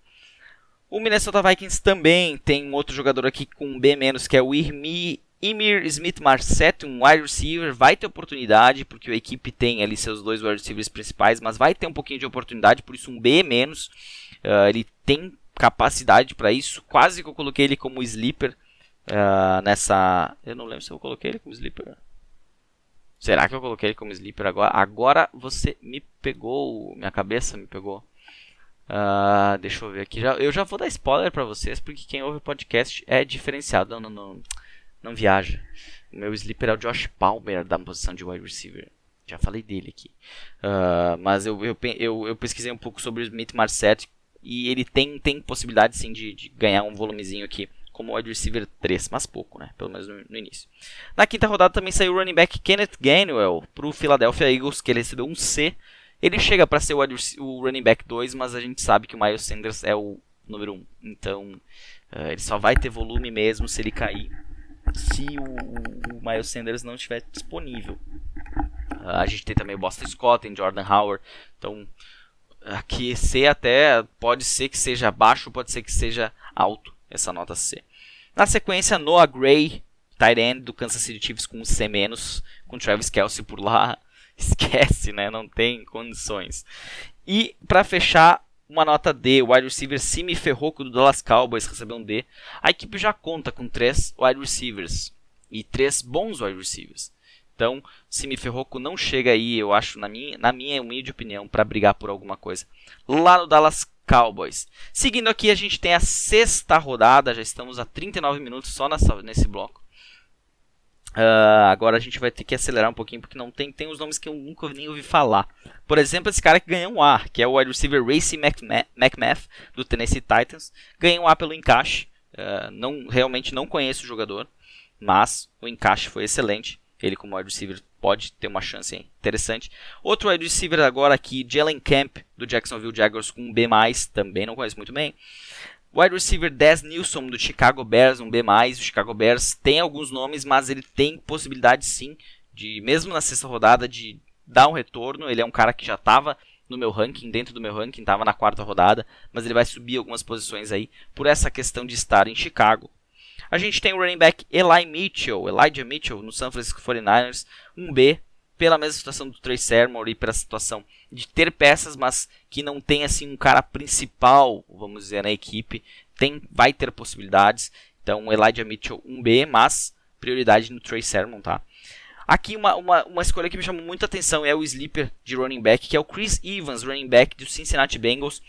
O Minnesota Vikings também tem um outro jogador aqui com um B-, que é o Irmi Ihmir Smith-Marsette, um wide receiver, vai ter oportunidade, porque a equipe tem ali seus 2 wide receivers principais, mas vai ter um pouquinho de oportunidade, por isso um B-. Ele tem capacidade para isso, quase que eu coloquei ele como sleeper nessa... Eu não lembro se eu coloquei ele como sleeper. Será que eu coloquei ele como sleeper agora? Agora você me pegou, minha cabeça me pegou. Deixa eu ver aqui. Eu já vou dar spoiler para vocês, porque quem ouve o podcast é diferenciado. Não viaja. O meu sleeper é o Josh Palmer, da posição de wide receiver. Já falei dele aqui. Mas eu pesquisei um pouco sobre o Smith-Marsette e ele tem possibilidade sim de ganhar um volumezinho aqui como wide receiver 3, mas pouco, né? Pelo menos no início. Na quinta rodada também saiu o running back Kenneth Gainwell para o Philadelphia Eagles, que ele recebeu um C. Ele chega para ser o running back 2, mas a gente sabe que o Miles Sanders é o número 1. Então, ele só vai ter volume mesmo se ele cair, se o Miles Sanders não estiver disponível. A gente tem também o Boston Scott, tem Jordan Howard. Então, aqui C até pode ser que seja baixo, pode ser que seja alto, essa nota C. Na sequência, Noah Gray, tight end do Kansas City Chiefs com um C-, com Travis Kelce por lá. Esquece, né? Não tem condições. E para fechar, uma nota D, o wide receiver Simi Fehoko do Dallas Cowboys recebeu um D. A equipe já conta com 3 wide receivers e 3 bons wide receivers. Então, Simi Fehoko não chega aí, eu acho, na minha humilde opinião, para brigar por alguma coisa lá no Dallas Cowboys. Seguindo aqui, a gente tem a 6ª rodada, já estamos a 39 minutos só nesse bloco. Agora a gente vai ter que acelerar um pouquinho, porque não tem os nomes que eu nunca nem ouvi falar. Por exemplo, esse cara que ganhou um A, que é o wide receiver Racey McMath, do Tennessee Titans. Ganhou um A pelo encaixe. Realmente não conheço o jogador, mas o encaixe foi excelente. Ele como wide receiver pode ter uma chance interessante. Outro wide receiver agora aqui, Jalen Camp, do Jacksonville Jaguars, com um B+, também não conheço muito bem. Wide receiver Dez Nilsson, do Chicago Bears, um B+. O Chicago Bears tem alguns nomes, mas ele tem possibilidade sim, mesmo na 6ª rodada, de dar um retorno. Ele é um cara que já estava no meu ranking, dentro do meu ranking, estava na 4ª rodada, mas ele vai subir algumas posições aí, por essa questão de estar em Chicago. A gente tem o running back Elijah Mitchell, no San Francisco 49ers, um B, pela mesma situação do Trey Sermon e pela situação de ter peças, mas que não tem assim um cara principal, vamos dizer, na equipe, vai ter possibilidades. Então, Elijah Mitchell, um B, mas prioridade no Trey Sermon, tá? Aqui uma escolha que me chamou muita atenção é o sleeper de running back, que é o Chris Evans, running back do Cincinnati Bengals,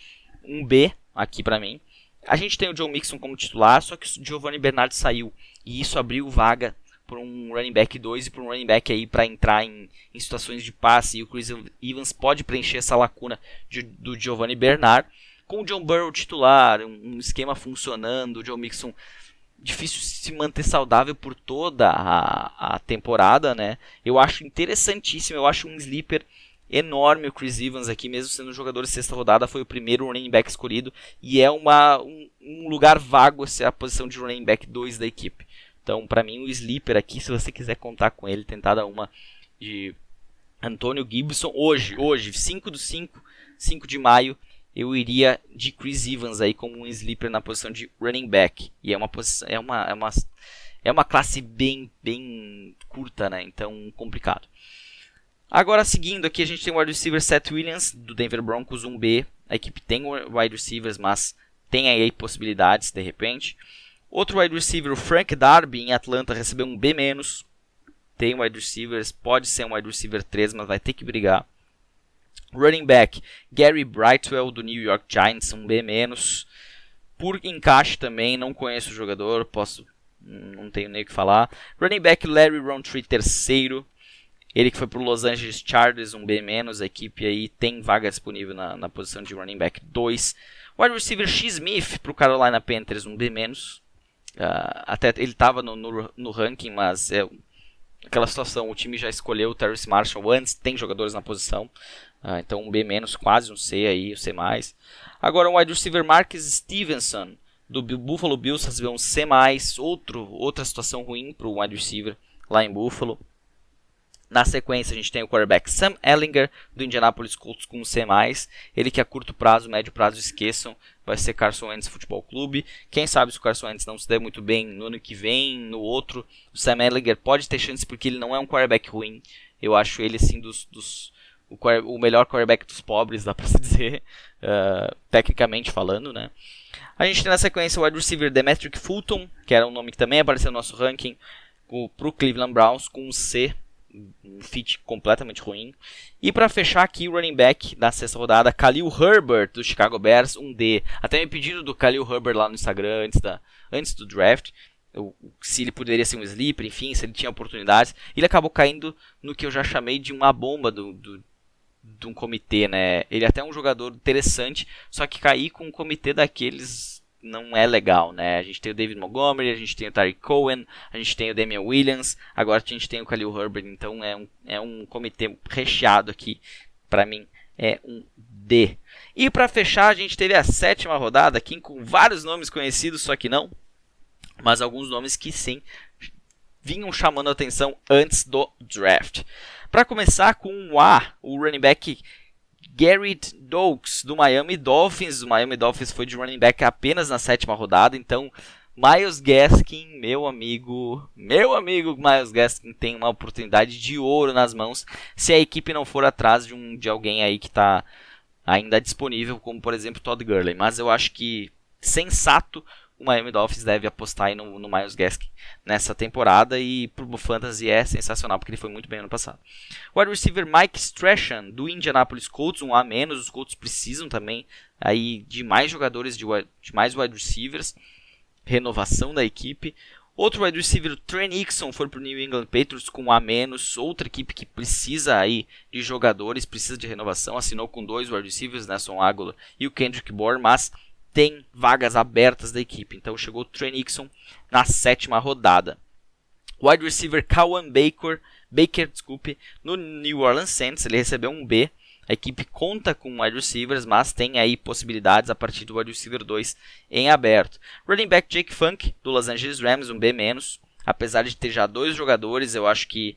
um B aqui pra mim. A gente tem o Joe Mixon como titular, só que o Giovanni Bernard saiu. E isso abriu vaga para um running back 2 e para um running back aí para entrar em situações de passe. E o Chris Evans pode preencher essa lacuna do Giovanni Bernard. Com o John Burrow titular, um esquema funcionando, o Joe Mixon difícil se manter saudável por toda a temporada, né? Eu acho interessantíssimo, eu acho um sleeper enorme o Chris Evans aqui, mesmo sendo um jogador de 6ª rodada, foi o primeiro running back escolhido e é um lugar vago a posição de running back 2 da equipe. Então, para mim, o sleeper aqui, se você quiser contar com ele, tentar dar uma de Antonio Gibson, hoje 5 de maio, eu iria de Chris Evans aí como um sleeper na posição de running back. E é uma classe bem curta, né? Então, complicado. Agora, seguindo aqui, a gente tem o wide receiver Seth Williams, do Denver Broncos, um B. A equipe tem wide receivers, mas tem aí possibilidades, de repente. Outro wide receiver, o Frank Darby, em Atlanta, recebeu um B-. Tem wide receivers, pode ser um wide receiver 3, mas vai ter que brigar. Running back, Gary Brightwell, do New York Giants, um B-. Por encaixe também, não conheço o jogador, não tenho nem o que falar. Running back, Larry Rountree, terceiro. Ele que foi para o Los Angeles Chargers, um B-. A equipe aí tem vaga disponível na posição de running back 2. Wide receiver X Smith para o Carolina Panthers, um B-. Até ele estava no ranking, mas é aquela situação, o time já escolheu o Terrace Marshall antes, tem jogadores na posição. Então um B-, quase um C aí, um C+. Agora o wide receiver Marcus Stevenson, do Buffalo Bills, recebeu um C+. Outra situação ruim para o wide receiver lá em Buffalo. Na sequência, a gente tem o quarterback Sam Ehlinger, do Indianapolis Colts, com um C+. Ele que a curto prazo, médio prazo, esqueçam. vai ser Carson Wentz Futebol Clube. Quem sabe se o Carson Wentz não se der muito bem no ano que vem, no outro, o Sam Ehlinger pode ter chance porque ele não é um quarterback ruim. Eu acho ele assim o melhor quarterback dos pobres, dá pra se dizer, tecnicamente falando, né? A gente tem na sequência o wide receiver Demetric Fulton, que era um nome que também apareceu no nosso ranking, pro Cleveland Browns, com um C, um fit completamente ruim. E para fechar aqui o running back da sexta rodada, Khalil Herbert do Chicago Bears, um D. Até me pediram do Khalil Herbert lá no Instagram antes do draft, se ele poderia ser um sleeper, enfim, se ele tinha oportunidades. Ele acabou caindo no que eu já chamei de uma bomba de um comitê, né? Ele até é um jogador interessante, só que cair com um comitê daqueles não é legal, né? A gente tem o David Montgomery, a gente tem o Tariq Cohen, a gente tem o Damian Williams, agora a gente tem o Khalil Herbert, então é um comitê recheado aqui, pra mim é um D. E pra fechar, a gente teve a sétima rodada aqui com vários nomes conhecidos, só que não, mas alguns nomes que sim vinham chamando a atenção antes do draft. Para começar com um A, o running back Garrett Doaks do Miami Dolphins. O Miami Dolphins foi de running back apenas na sétima rodada, então Myles Gaskin, meu amigo Myles Gaskin tem uma oportunidade de ouro nas mãos se a equipe não for atrás de alguém aí que está ainda disponível, como por exemplo Todd Gurley. Mas eu acho que sensato o Miami Dolphins deve apostar aí no Myles Gaskin nessa temporada, e pro Fantasy é sensacional porque ele foi muito bem ano passado. O wide receiver Mike Strachan do Indianapolis Colts, um A menos. Os Colts precisam também aí de mais jogadores, de mais wide receivers, renovação da equipe. Outro wide receiver, o Trey Nixon, foi pro New England Patriots com um A menos. Outra equipe que precisa aí de jogadores, precisa de renovação, assinou com 2 wide receivers, Nelson Agholor e o Kendrick Bourne, mas tem vagas abertas da equipe, então chegou o Trey Nixon na sétima rodada. Wide receiver Kawan Baker, no New Orleans Saints, ele recebeu um B. A equipe conta com wide receivers, mas tem aí possibilidades a partir do wide receiver 2 em aberto. Running back Jake Funk do Los Angeles Rams, um B-, apesar de ter já 2 jogadores, eu acho que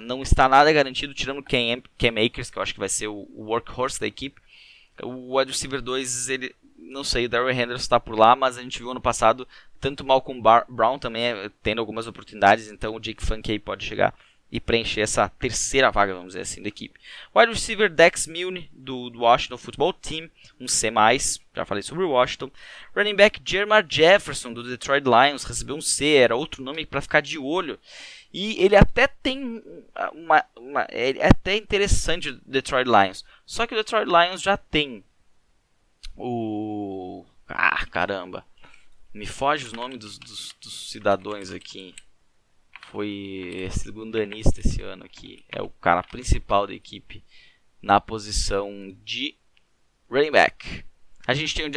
não está nada garantido, tirando Cam Akers, que eu acho que vai ser o workhorse da equipe. O wide receiver 2, ele, não sei, o Darrell Henderson está por lá, mas a gente viu ano passado tanto Malcolm Brown também tendo algumas oportunidades, então o Jake Funk aí pode chegar e preencher essa terceira vaga, vamos dizer assim, da equipe. Wide receiver Dax Milne do Washington Football Team, um C+, já falei sobre o Washington. Running back Jermar Jefferson do Detroit Lions, recebeu um C, era outro nome para ficar de olho. E ele até tem é até interessante o Detroit Lions, só que o Detroit Lions já tem caramba, me foge os nomes dos cidadãos aqui. Foi segundanista esse ano aqui, é o cara principal da equipe na posição de running back. A gente tem o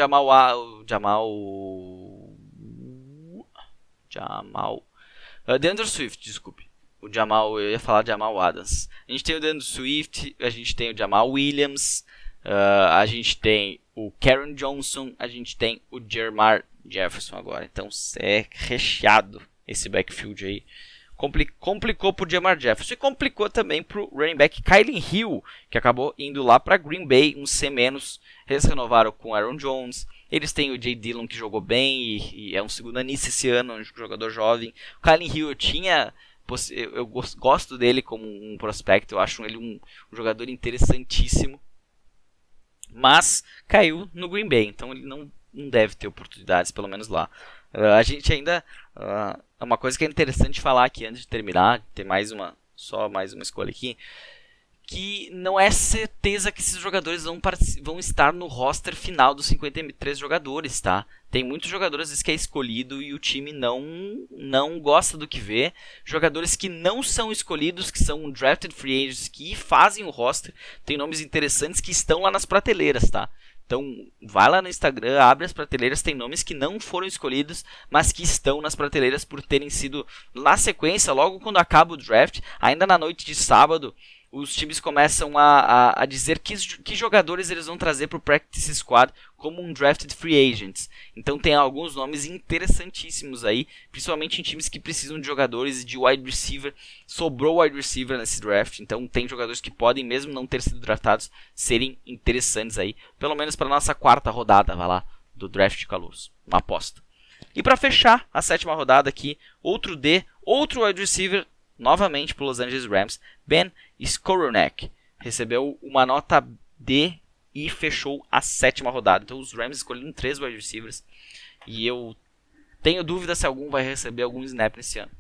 DeAndre Swift, desculpe. Eu ia falar de Jamal Adams. A gente tem o DeAndre Swift, a gente tem o Jamal Williams, a gente tem o Karen Johnson, a gente tem o Jermar Jefferson agora. Então é recheado esse backfield aí. Complicou pro Jermar Jefferson e complicou também pro running back Kylin Hill, que acabou indo lá para Green Bay, um C-. Eles renovaram com Aaron Jones. Eles têm o Jay Dillon, que jogou bem e é um segundanista esse ano, um jogador jovem. O Kylin Hill eu gosto dele como um prospecto, eu acho ele um jogador interessantíssimo, mas caiu no Green Bay, então ele não deve ter oportunidades, pelo menos lá. A gente ainda, uma coisa que é interessante falar aqui antes de terminar, ter mais uma escolha aqui, que não é certeza que esses jogadores vão estar no roster final dos 53 jogadores, tá? Tem muitos jogadores às vezes que é escolhido e o time não gosta do que vê. Jogadores que não são escolhidos, que são drafted free agents, que fazem o roster. Tem nomes interessantes que estão lá nas prateleiras, tá? Então vai lá no Instagram, abre as prateleiras, tem nomes que não foram escolhidos, mas que estão nas prateleiras por terem sido na sequência, logo quando acaba o draft, ainda na noite de sábado. Os times começam a dizer que jogadores eles vão trazer para o Practice Squad como um Drafted Free Agents. Então tem alguns nomes interessantíssimos aí, principalmente em times que precisam de jogadores e de wide receiver. Sobrou wide receiver nesse draft, então tem jogadores que podem, mesmo não ter sido draftados, serem interessantes aí, pelo menos para a nossa quarta rodada, vai lá, do draft de calouros. Uma aposta. E para fechar a 7ª rodada aqui, outro wide receiver, novamente para Los Angeles Rams, Ben Skowronek. Recebeu uma nota D e fechou a 7ª rodada. Então os Rams escolheram 3 wide receivers. E eu tenho dúvida se algum vai receber algum snap nesse ano.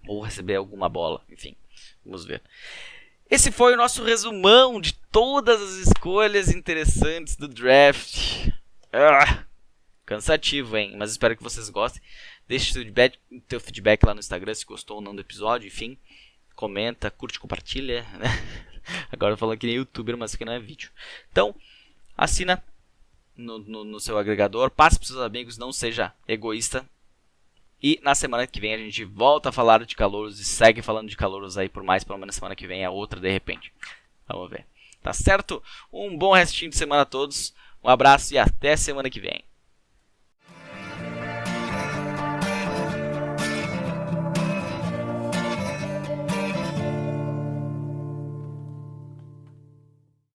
Ou receber alguma bola, enfim, vamos ver. Esse foi o nosso resumão de todas as escolhas interessantes do draft. Cansativo, hein? Mas espero que vocês gostem. Deixe teu feedback lá no Instagram se gostou ou não do episódio. Enfim, comenta, curte, compartilha. Né? Agora eu falo que nem youtuber, mas aqui não é vídeo. Então, assina no seu agregador. Passe para seus amigos, não seja egoísta. E na semana que vem a gente volta a falar de calouros e segue falando de calouros aí por mais, pelo menos semana que vem é outra de repente. Vamos ver. Tá certo? Um bom restinho de semana a todos. Um abraço e até semana que vem.